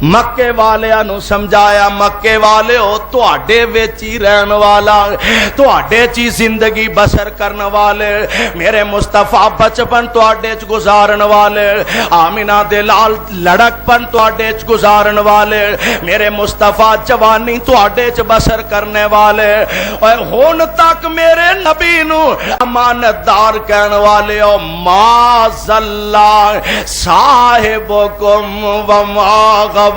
مکے والیاں نو سمجھایا مکے والے ہو تواڈے وچ ہی رہن والا, تواڈے چ زندگی بسر کرن والے, میرے مصطفیٰ بچپن تواڈے چ گزارن والے, آمینہ دے لال لڑک پن تواڈے چ گزارن والے, میرے مصطفیٰ جوانی تواڈے چ بسر کرنے والے, اور ہن تک میرے نبی نو امانت دار کہن والے ہو. ما ضل صاحبکم وما غوى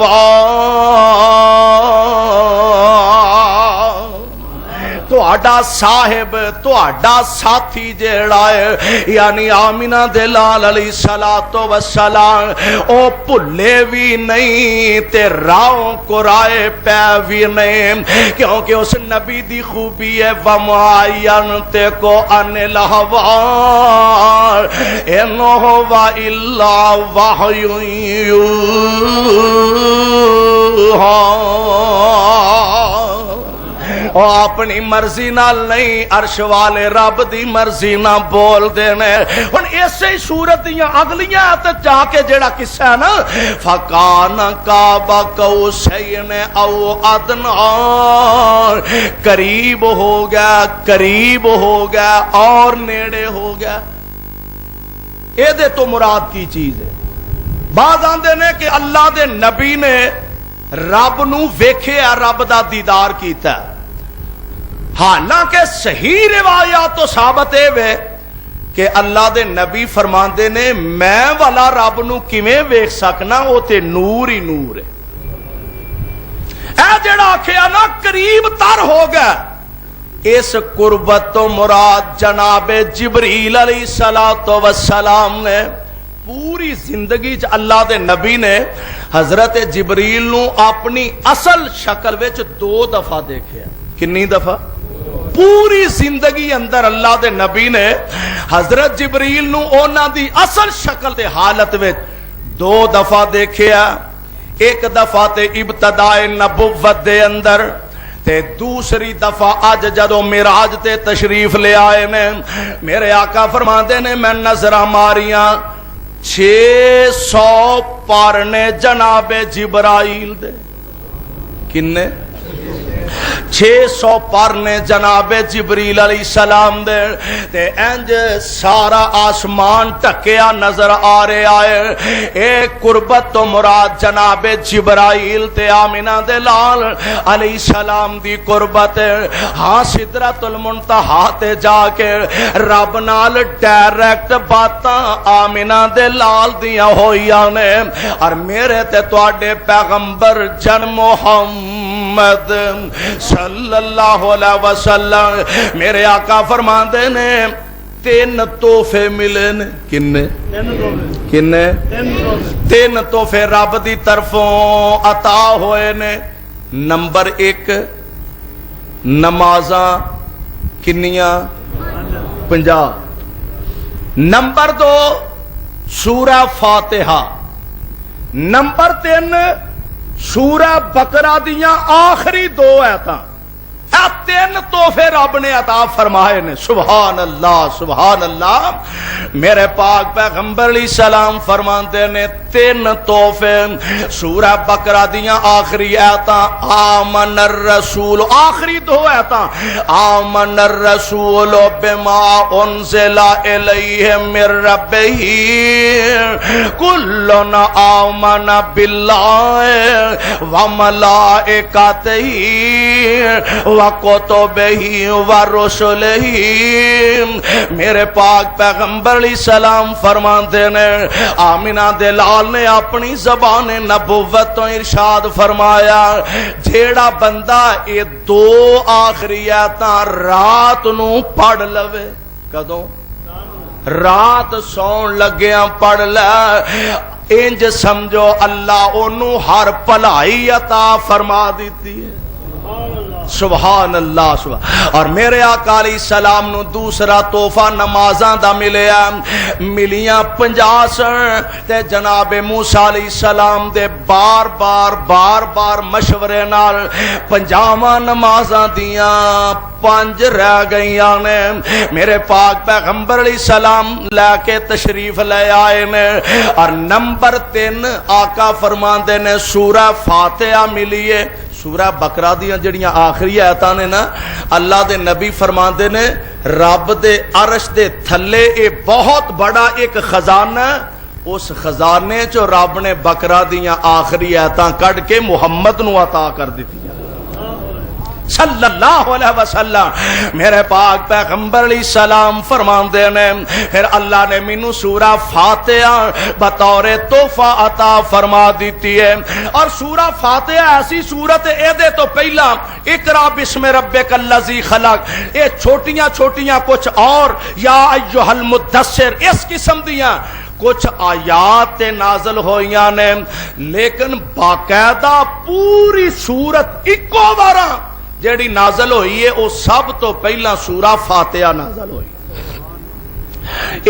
تہاڈا صاحب تہاڈا ساتھی جیڑا ہے یعنی آمینہ دے لال علیہ الصلوۃ والسلام او بھلے بھی نہیں تے راہوں کو رائے پے بھی نہیں, کیونکہ اس نبی دی خوبی ہے وما ینطق عن الہوی ان هو الا وحی یوحی. او اپنی مرضی نال نہیں عرش والے رب دی مرضی نہ بول دینے. ہن اسی صورت دیاں اگلیاں تے جا کے جیڑا قصہ ہے نا فکان قاب قوسین او ادنی قریب ہو گیا, قریب ہو گیا اور نیڑے ہو گیا. اے دے تو مراد کی چیز ہے. بعض آندے نے کہ اللہ دے نبی نے رب نو ویکھیا, رب دا دیدار کیتا. حالانکہ صحیح روایات تو ثابت ہے کہ اللہ دے نبی فرماندے نے میں والا رب نو کیویں ویکھ سکنا, او تے نور ہی نور ہے. اے جڑا آکھیا نا قریب تر ہو گیا, اس قربت تو مراد جناب جبریل علیہ الصلوۃ والسلام نے پوری زندگی چ اللہ دے نبی نے حضرت جبریل نو اپنی اصل شکل وچ 2 دفعہ دیکھیا. کنی دفعہ؟ پوری زندگی اندر اللہ دے نبی نے حضرت جبریل نو اونا دی اصل شکل تے حالت وچ 2 دفعہ دیکھیا. ایک دفعہ تے ابتدائے نبوت دے اندر, تے دوسری دفعہ اج جدو معراج تے تشریف لے آئے نے میرے آقا فرماندے نے میں نظراں ماریاں 600 پارنے جناب جبرائیل دے. کنے 600 پر نے جناب جبریل علیہ السلام دے تے انج سارا آسمان ٹکیا نظر آ رہا ہے. اے قربت تو مراد جناب جبرائیل تے آمنہ دے لال علیہ السلام دی قربت. ہاں سدرۃ المنتہا تے جا کے رب نال ڈائریکٹ باتاں آمنہ دے لال دیاں ہوئیاں نے. اور میرے تے تواڈے پیغمبر جن محمد صلی اللہ علیہ وسلم میرے آقا فرماندے نے 3 تحفے ملے نے. کنے 3 تحفے رب دی طرفوں عطا ہوئے نے. نمبر 1 نمازاں کنیاں 50. نمبر 2 سورہ فاتحہ. نمبر 3 سورہ بقرہ دیاں آخری 2 آیتاں. 3 تحفے رب نے عطا فرمائے نے. سبحان اللہ سبحان اللہ. میرے پاک پیغمبر علیہ السلام فرماندے نے 3 تحفے. سورہ بقرہ دیاں آخری آیتاں آمن الرسول, آخری 2 آیتاں آمن الرسول بما انزل الیہ من ربہ کل آمن باللہ وملائکتہ وَكُتُبِهِ وَرُسُلِهِ. میرے پاک پیغمبر علیہ السلام فرماندے نے آمنہ دے لال نے اپنی زبان نبوت تو ارشاد فرمایا جیڑا بندہ یہ 2 آخری آیتاں رات نو پڑھ لوے. کدوں؟ رات سون لگیاں پڑھ لے. انج سمجھو اللہ انہوں ہر بھلائی عطا فرما دیتی ہے. سبحان اللہ سبحان. اور میرے آقا علیہ السلام نو دوسرا تحفہ نمازاں دا ملیا. ملیاں 50 تے جناب موسیٰ علیہ السلام دے بار بار مشورے نال 50 نمازاں دیاں 5 رہ گئیاں نے. میرے پاک پیغمبر علیہ السلام لے کے تشریف لے آئے نے. اور نمبر 3 آقا فرماندے نے سورہ فاتحہ ملیے. سورہ بقرہ دیاں جڑیاں آخری آیتاں نے نا اللہ دے نبی فرماندے نے رب دے عرش دے تھلے اے بہت بڑا ایک خزانہ. اس خزانے چو رب نے بقرہ دیاں آخری آیتاں کٹ کے محمد نو عطا کر دیتی صلی اللہ علیہ وسلم. میرے پاک پیغمبر علیہ السلام فرماندے نے پھر اللہ نے مینوں سورہ فاتحہ بطور تحفہ عطا فرما دیتی ہے. اور سورہ فاتحہ ایسی سورت ہے دے تو پہلا اقرا بسم ربک الذی خلق. یہ چھوٹیاں کچھ اور یا ایھا المدثر اس قسم دیاں کچھ آیات نازل ہوئیاں نے. لیکن باقاعدہ پوری سورت ایکو بارہ جیڑی نازل ہوئی ہے وہ سب تو پہلا سورہ فاتحہ نازل ہوئی.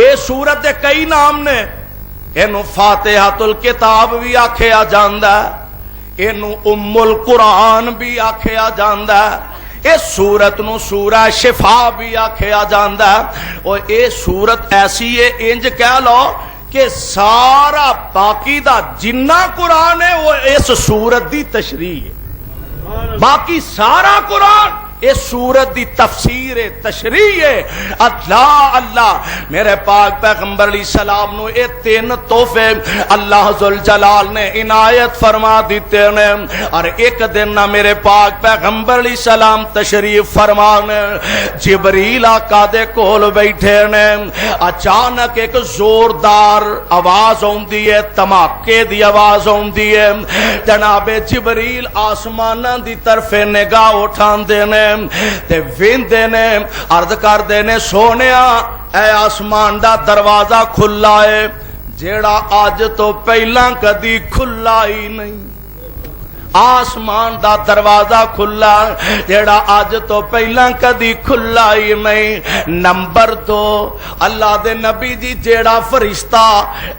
اے سورت دے کئی نام نے. اینو فاتحۃ الکتاب بھی آکھیا جاندا ہے, اینو ام القرآن بھی آکھیا جاندا ہے, اس سورت نو سورہ شفا بھی آکھیا جاندا ہے. اور اے سورت ایسی ہے انج کہہ لو کہ سارا باقی دا جنہ قرآن ہے وہ اس سورت دی تشریح ہے. باقی سارا قرآن اس سورت دی تفسیر تشریح ہے. اللہ اللہ میرے پاک پیغمبر علیہ السلام نو اے 3 تحفے اللہ ذوالجلال نے عنایت فرما دیتے نے. اور ایک دن نہ میرے پاک پیغمبر علیہ السلام تشریف فرمانے جبریل آقا دے کول بیٹھے نے. اچانک ایک زوردار آواز ہوندی ہے, دھماکے دی آواز ہوندی ہے. جناب جبریل آسماناں دی طرف نگاہ اٹھاندے نے تے ویندے نے عرض کردے نے سونیا اے آسمان دا دروازہ کھلا ہے جیڑا آج تو پہلا کدی کھلا ہی نہیں. آسمان دا دروازہ کھلا جیڑا آج تو پہلا کدی کھلا ہی نہیں. نمبر 2 اللہ دے نبی جی جیڑا فرشتہ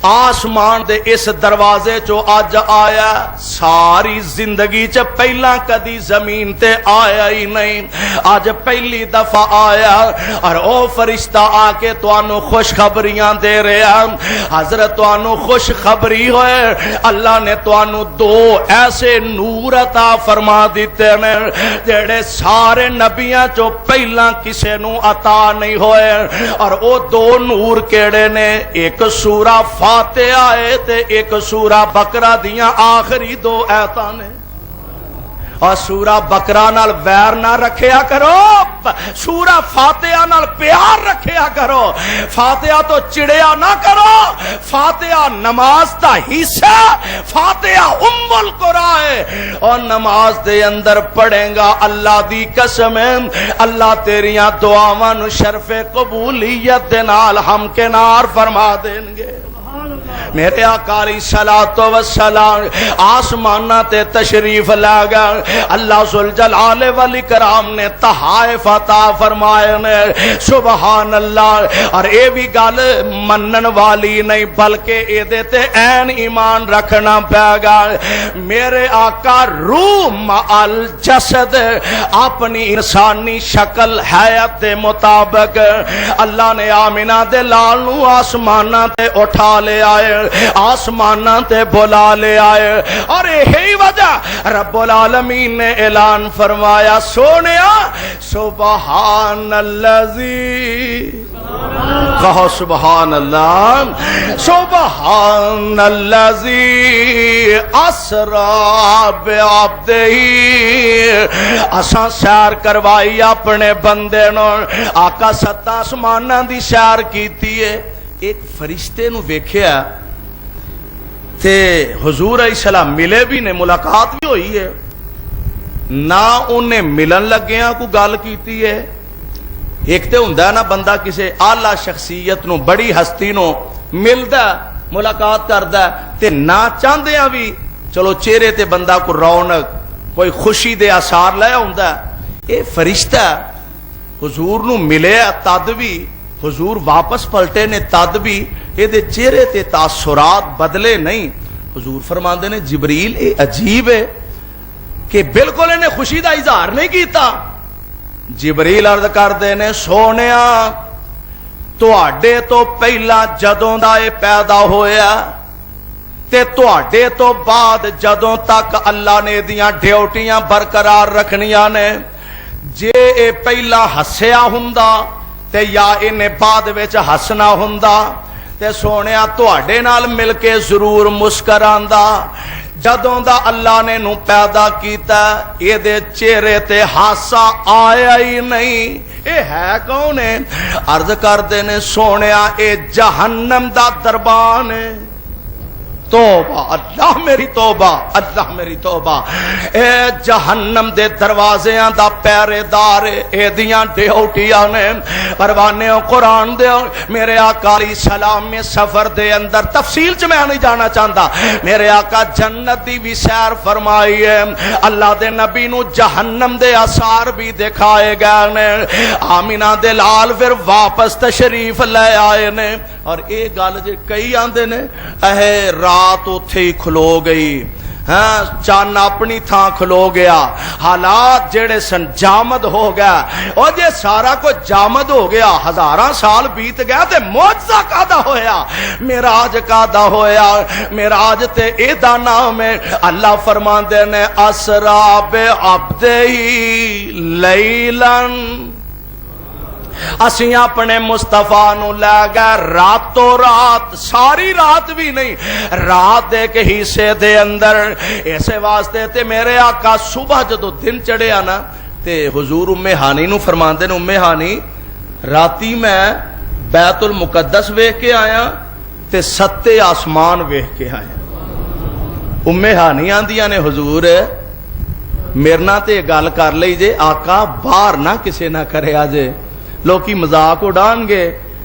آسمان دے اس دروازے چو آج آیا ساری زندگی چ پہلا کدی زمین تے آیا ہی نہیں, آج پہلی دفعہ آیا. اور او فرشتہ آ کے توانو خوشخبریاں دے رہا. حضرت توانو خوشخبری ہوئے اللہ نے توانو 2 ایسے نور عطا فرما دیتے نے جڑے سارے نبیاں چو پہلا کسے نو عطا نہیں ہوئے، اور او دو نور کیڑے نے؟ ایک سورہ فاتحہ ہے تے ایک سورہ بقرہ دیاں آخری دو آیتاں نے۔ اور سورہ بقرہ نال ویر نہ رکھیا کرو، سورہ فاتحہ نال پیار رکھیا کرو۔ فاتحہ تو چڑیا نہ کرو، فاتحہ نماز دا حصہ، فاتحہ ام القرآن ہے، اور نماز دے اندر پڑھیں گا اللہ دی قسم ہے اللہ تیریاں دعاواں نو شرف قبولیت دے نال ہمکنار فرما دیں گے۔ میرے آقا علیہ الصلوۃ والسلام آسمانہ تے تشریف لا گئے، اللہ ذوالجلال والاکرام نے تحائف عطا فرمائے نے، سبحان اللہ۔ اور اے بھی گل منن والی نہیں بلکہ اے دے تے عین ایمان رکھنا پے گا۔ میرے آقا روح مع الجسد اپنی انسانی شکل حیات دے مطابق اللہ نے آمنہ دے لال نو آسمانہ تے اٹھا لے آئے، آسمانہ تے بلا لے آئے، اور یہی وجہ رب العالمین نے اعلان فرمایا، سونیا سبحان اللذی، کہو سبحان اللہ، سبحان اللذی اسرا بعبدہ، اساں سیر کروائی اپنے بندے نو۔ آقا ست آسمانہ دی سیر کیتی ہے، ایک فرشتے نو ویکھیا تے حضور علیہ السلام ملے بھی نے، ملاقات بھی ہوئی ہے، نہ انہیں ملن لگیاں کو گل کیتی ہے۔ ایک تے ہوندا ہے نا بندہ کسے اعلی شخصیت نو، بڑی ہستی نو ملدا ملاقات کردا تے نہ چاہندیاں بھی چلو چہرے تے بندہ کو رونق کوئی خوشی دے آثار لے ہوندا۔ اے فرشتہ حضور نو ملے تد بھی، حضور واپس پلٹے نے تد بھی، یہ دے چہرے تے تاثرات بدلے نہیں۔ حضور فرماندے نے جبریل اے عجیب ہے کہ بالکل انہیں خوشی دا اظہار نہیں کیتا۔ جبریل عرض کردے نے سونیا تواڈے تو پہلا جدوں دا اے پیدا ہویا تے تواڈے تو بعد جدوں تک اللہ نے دیاں ڈیوٹیاں برقرار رکھنیاں نے، جے اے پہلا ہسیا ہوندا تے یا انہیں بعد وچ ہسنا ہوندا تے سونیا تواڈے نال مل کے ضرور مسکراندا۔ جدوں دا اللہ نے نو پیدا کیتا اے دے چہرے تے ہاسا آیا ہی نہیں۔ اے ہے کون ہے؟ عرض کردے نے سونیا اے جہنم دا دربان ہے۔ توبہ اللہ میری توبہ، اللہ میری توبہ۔ اے جہنم دے دروازیاں دا پہرے دار اے دیاں ڈیوٹیاں نے۔ پروانے قرآن دے میرے آقا علیہ السلام میں سفر دے اندر تفصیل چ میں نہیں جانا چاہتا، میرے آقا جنت دی بھی سیر فرمائی ہے، اللہ دے نبی نو جہنم دے آثار بھی دکھائے گئے نے۔ آمینہ دے لال پھر واپس تشریف لے آئے نے، اور اے گل جے کئی آندے نے اے رات اتھے ہی کھلو گئی، ہاں چان اپنی تھان کھلو گیا، حالات جڑے سن جامد ہو گیا۔ اور جے سارا کو جامد ہو گیا، ہزاراں سال بیت گیا تے معجزہ کادا ہویا، معراج کادا ہویا۔ معراج تے اے دا نام ہے، اللہ فرماندے نے اسرا بعبدہ لیلاً، اسی اپنے مصطفیٰ نو لے گئے راتوں رات، ساری رات بھی نہیں، رات دے کے حصے دے اندر۔ ایسے واسطے تے میرے آقا صبح جدو دن چڑھیا نا تے حضور ام ہانی نو فرماندے نے ام ہانی راتی میں بیت المقدس ویکھ کے آیا تے ستے آسمان ویکھ کے آیا۔ ام ہانی آندیاں نے حضور میرے نال تے گل کر لئی جے، آقا باہر نہ کسے نہ کرے آجے، لوکی مذاق اڑان گے،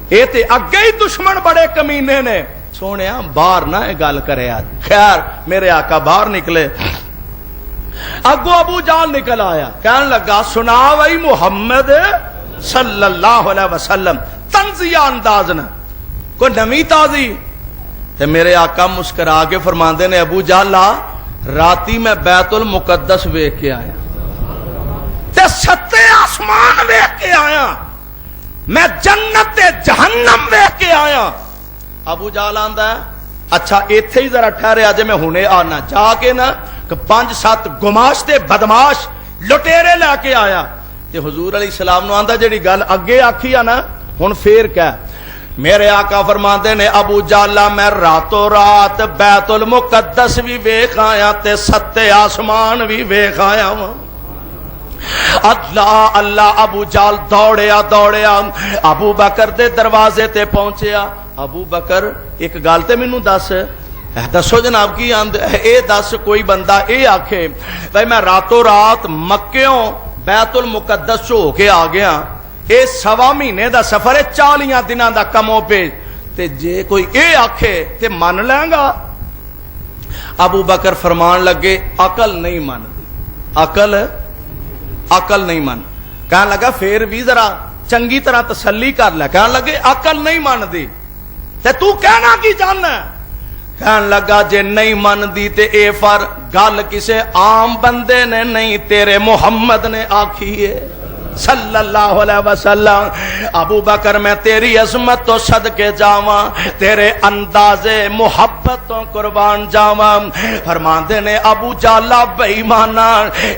اے تے اگے ہی دشمن بڑے کمینے نے، سونیا باہر نہ گل کرے آج۔ خیر میرے آقا باہر نکلے، اگو ابو جال نکل آیا، کہنے لگا سنا وئی محمد صلی اللہ علیہ وسلم، تنزیہ انداز نہ کوئی نمی تازی۔ تے میرے آقا مسکرا کے فرماندے نے ابو جالا راتی میں بیت المقدس ویکھ کے آیا تے ستے آسمان ویکھ کے آیا، میں جنت جہنم ویکھ کے آیا۔ ابو جال آندا ہے اچھا ایتھے ہی ذرا ٹھہرے آجے میں ہنے آنا، جا کے نا 5-7 گماشتے بدماش لٹیرے لے کے آیا تے حضور علیہ السلام نو آندا جڑی گل اگے آکھی آ نا ہن پھر کہ میرے آقا فرماندے نے ابو جالا میں راتوں رات بیت المقدس بھی ویکھ آیا تے 7 آسمان بھی ویکھ آیا وا اللہ اللہ ابو جال دوڑیا ابو بکر دے دروازے تے پہنچیا ابو بکر ایک گل تے مینوں دسو جناب کی اے دس کوئی بندہ اے آکھے بھائی میں راتوں رات مکیوں بیت المقدس ہو کے آ گیا اے 1.25 مہینے دا سفر ہے 40 دنوں دا کمو پہ تے جے کوئی اے آکھے تے من لیں گا ابو بکر فرمان لگے عقل نہیں مانتی عقل نہیں مان کہنے لگا پھر بھی ذرا چنگی طرح تسلی کر لے کہنے لگے عقل نہیں مانتی تے تو کہنا کی جاننا کہنے لگا جے نہیں ماندی تے اے فر گل کسے عام بندے نے نہیں تیرے محمد نے آکھی ہے صلی اللہ علیہ وسلم ابو بکر میں تیری عظمت تو صدقے جاواں تیرے انداز محبت تو قربان جاواں فرماندے نے ابو جالا بے ایمانا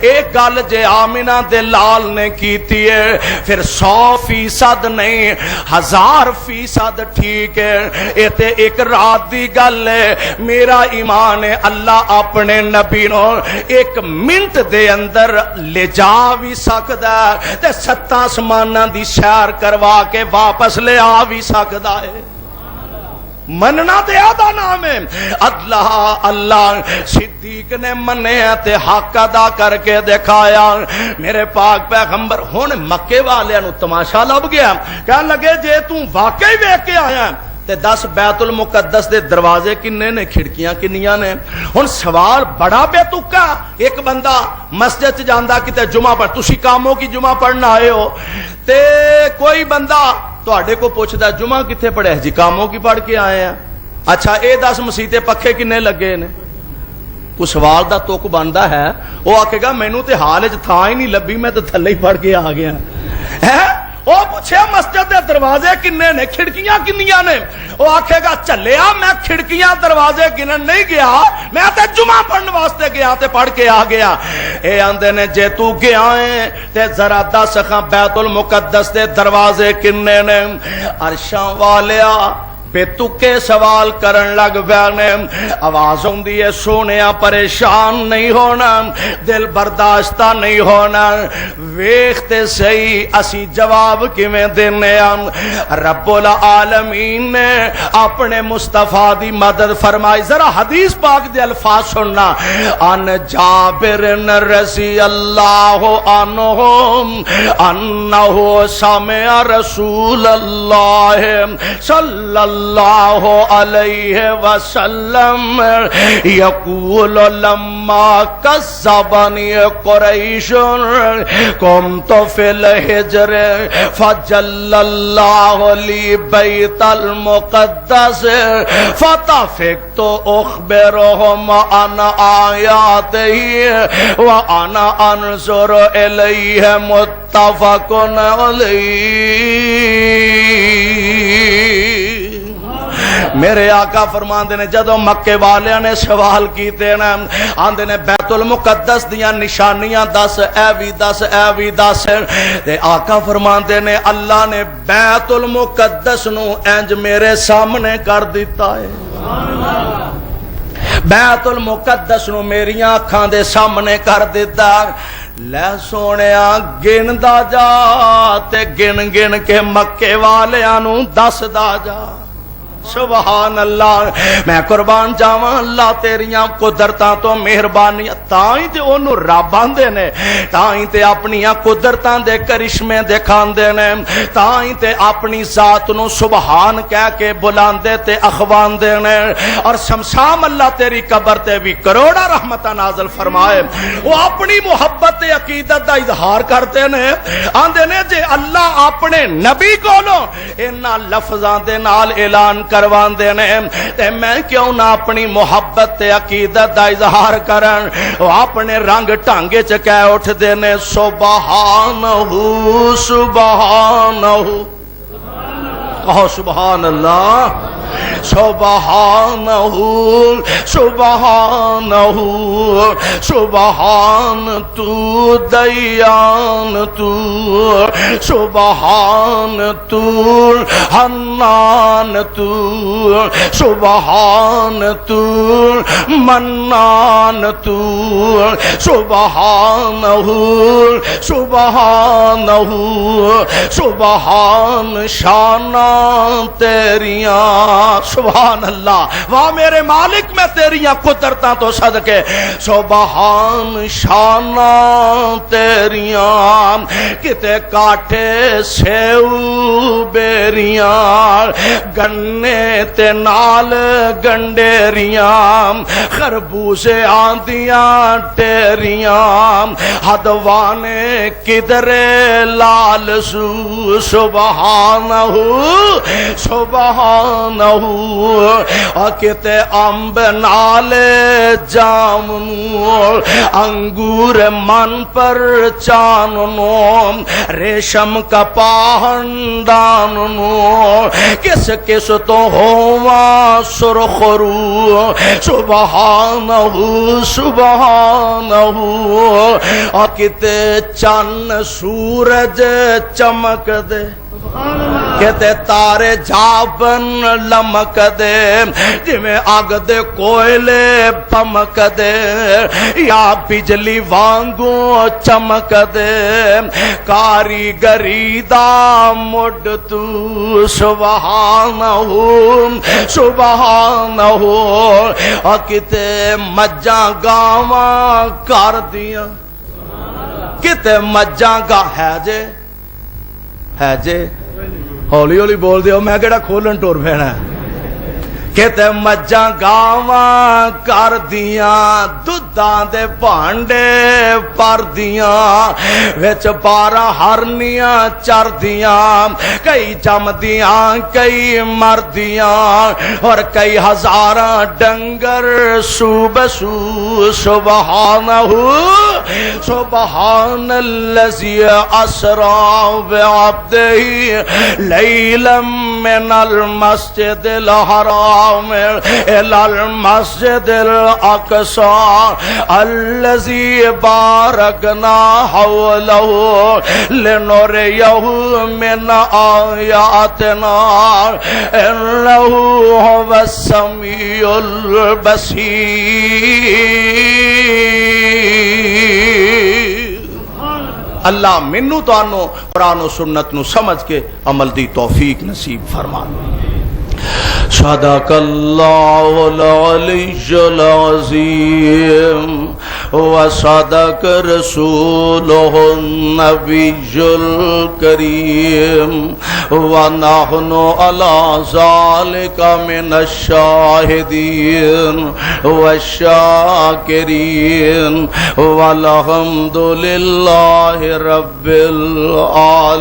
ایک گل جے آمنہ دے لال نے کیتی ہے پھر 100% نہیں 1000% ٹھیک ہے اے تے ایک رات دی گل ہے میرا ایمان ہے اللہ اپنے نبی نو 1 منٹ دے اندر لے جا بھی سکدا ہے 7 آسماناں دی سیر کروا کے واپس لے آ بھی سکدا ہے مننا تے آدھا نام ہے اللہ اللہ صدیق نے منیا تے حق ادا کر کے دکھایا میرے پاک پیغمبر ہن مکے والے نو تماشا لب گیا کہنے لگے جے تو واقعی ویکھ کے آیا تے 10 بیت المقدس دے دروازے کنے نے کھڑکیاں کنیاں نے ہن سوال بڑا بے تکا ایک بندہ مسجد چ جاندا کتے جمعہ پڑھ تسی کاموں کی جمعہ پڑھنا آئے ہو تے کوئی بندہ تواڈے کو پوچھدا جمعہ کتے پڑھے جی کاموں کی پڑھ کے آئے ہیں اچھا اے 10 مسیتے پکھے کنے لگے نے کوئی سوال دا توک بندا ہے وہ آکھے گا مینوں تے حال وچ تھاں ہی نہیں لبھی میں تے تھلے ہی پڑھ کے آ گیا ہے وہ پوچھے مسجد دے دروازے کنے نے کھڑکیاں کنیاں نے وہ آکھے گا چلیا میں کھڑکیاں دروازے گنن نہیں گیا میں تے جمعہ پڑھن واسطے گیا تے پڑھ کے آ گیا اے آندے نے جے تو گیا ہے تے ذرا دس خاں بیت المقدس دے دروازے کنے نے عرشاں والیا پہ تکے سوال کرن لگ بیانے آواز ہوندی ہے سونیا پریشان نہیں ہونا دل برداشتہ نہیں ہونا ویختے صحیح اسی جواب کیویں دینے رب العالمین نے اپنے مصطفیٰ دی مدد فرمائی ذرا حدیث پاک دے الفاظ سننا ان جابر رضی اللہ عنہ انہو سمع رسول اللہ صلی اللہ علیہ وسلم یقول لما کذبنی قریش کنت فی الحجر فجل اللہ لی بیت المقدس فتفقت اخبرهم عن آیاته وانا انظر الیہ متفق علیہ میرے آقا فرماندے نے جدو مکے والیاں نے سوال کیتے نا آندے نے بیت المقدس دیاں نشانیاں دس اے وی دس تے آقا فرماندے نے اللہ نے بیت المقدس نو انج میرے سامنے کر دیتا ہے بیت المقدس نو میریاں اکھاں دے سامنے کر دیتا لے سونیا گن دا جا تے گن گن کے مکے والیاں نو دس دا جا سبحان اللہ میں قربان جاواں اللہ تیریاں قدرتاں تو مہربانی تائیں تے اونوں رب آندے نے تائیں تے اپنیاں قدرتاں دے کرشمے دکھاندے نے تائیں تے اپنی ذات نو سبحان کہہ کے بلاندے تے اخواندے نے اور شمشام اللہ تیری قبر تے بھی کروڑا رحمتاں نازل فرمائے وہ اپنی محبت عقیدت دا اظہار کرتے نے آندے نے جے اللہ اپنے نبی کولوں انہاں لفظاں دے نال اعلان کروان دینے تے میں کیوں نہ اپنی محبت تے عقیدت دا اظہار کرن وہ اپنے رنگ ٹانگے چکے اٹھ دینے سبحانہ سبحانہ کہو سبحان اللہ سبحانہو سبحانہو سبحان تو دیان تو سبحان تو حنان تو سبحان تو منان تو سبحانہو سبحانہو سبحان شانہ تیریاں سبحان اللہ واہ میرے مالک میں تیریاں قدرتاں تو صدقے سبحان شانہ تیریاں کتے کاٹے سیو بیریاں گنے تے نال گنڈیریاں خربوزے آندیاں ٹیریاں ہدوانے کدرے لال سو سبحانہو سبحانہو کتے امب نالے جامنو انگور من پر چاننو ریشم کا پاہنداننو کس کس تو ہوا سرخرو سبحانہو سبحانہو کتے چن سورج چمک دے کہتے تارے جابن لمک دے جمیں آگ دے کوئلے پمک دے یا بجلی وانگو چمک دے کاریگری دا مڈ تو سبحانہو سبحانہو کتے مجھاں گاواں کر دیا کتے مجھاں گا ہے جے ہولی ہولی بول دیو میں کہڑا کھولن ٹور پھینا ہے کہتے مجھاں گاواں کر دیاں دودھاں دے بھانڈے پر دیاں وچ 12 ہرنیاں چر دیاں کئی جم دیاں کئی مر دیاں اور کئی ہزاراں ڈنگر سو بسو سبحانہو سبحان الذی اسری بعبدہ لیلا من المسجد الحرام إلى المسجد الأقصى الذي باركنا حوله لنريه من آياتنا إنه هو السميع البصير اللہ منو تو آنو قرآن و سنت نو سمجھ کے عمل دی توفیق نصیب فرما صدق اللہ العلی العظیم وصدق رسولہ النبی الکریم ونحن علی ذالک من الشاہدین والشاکرین والحمد للہ رب العالمین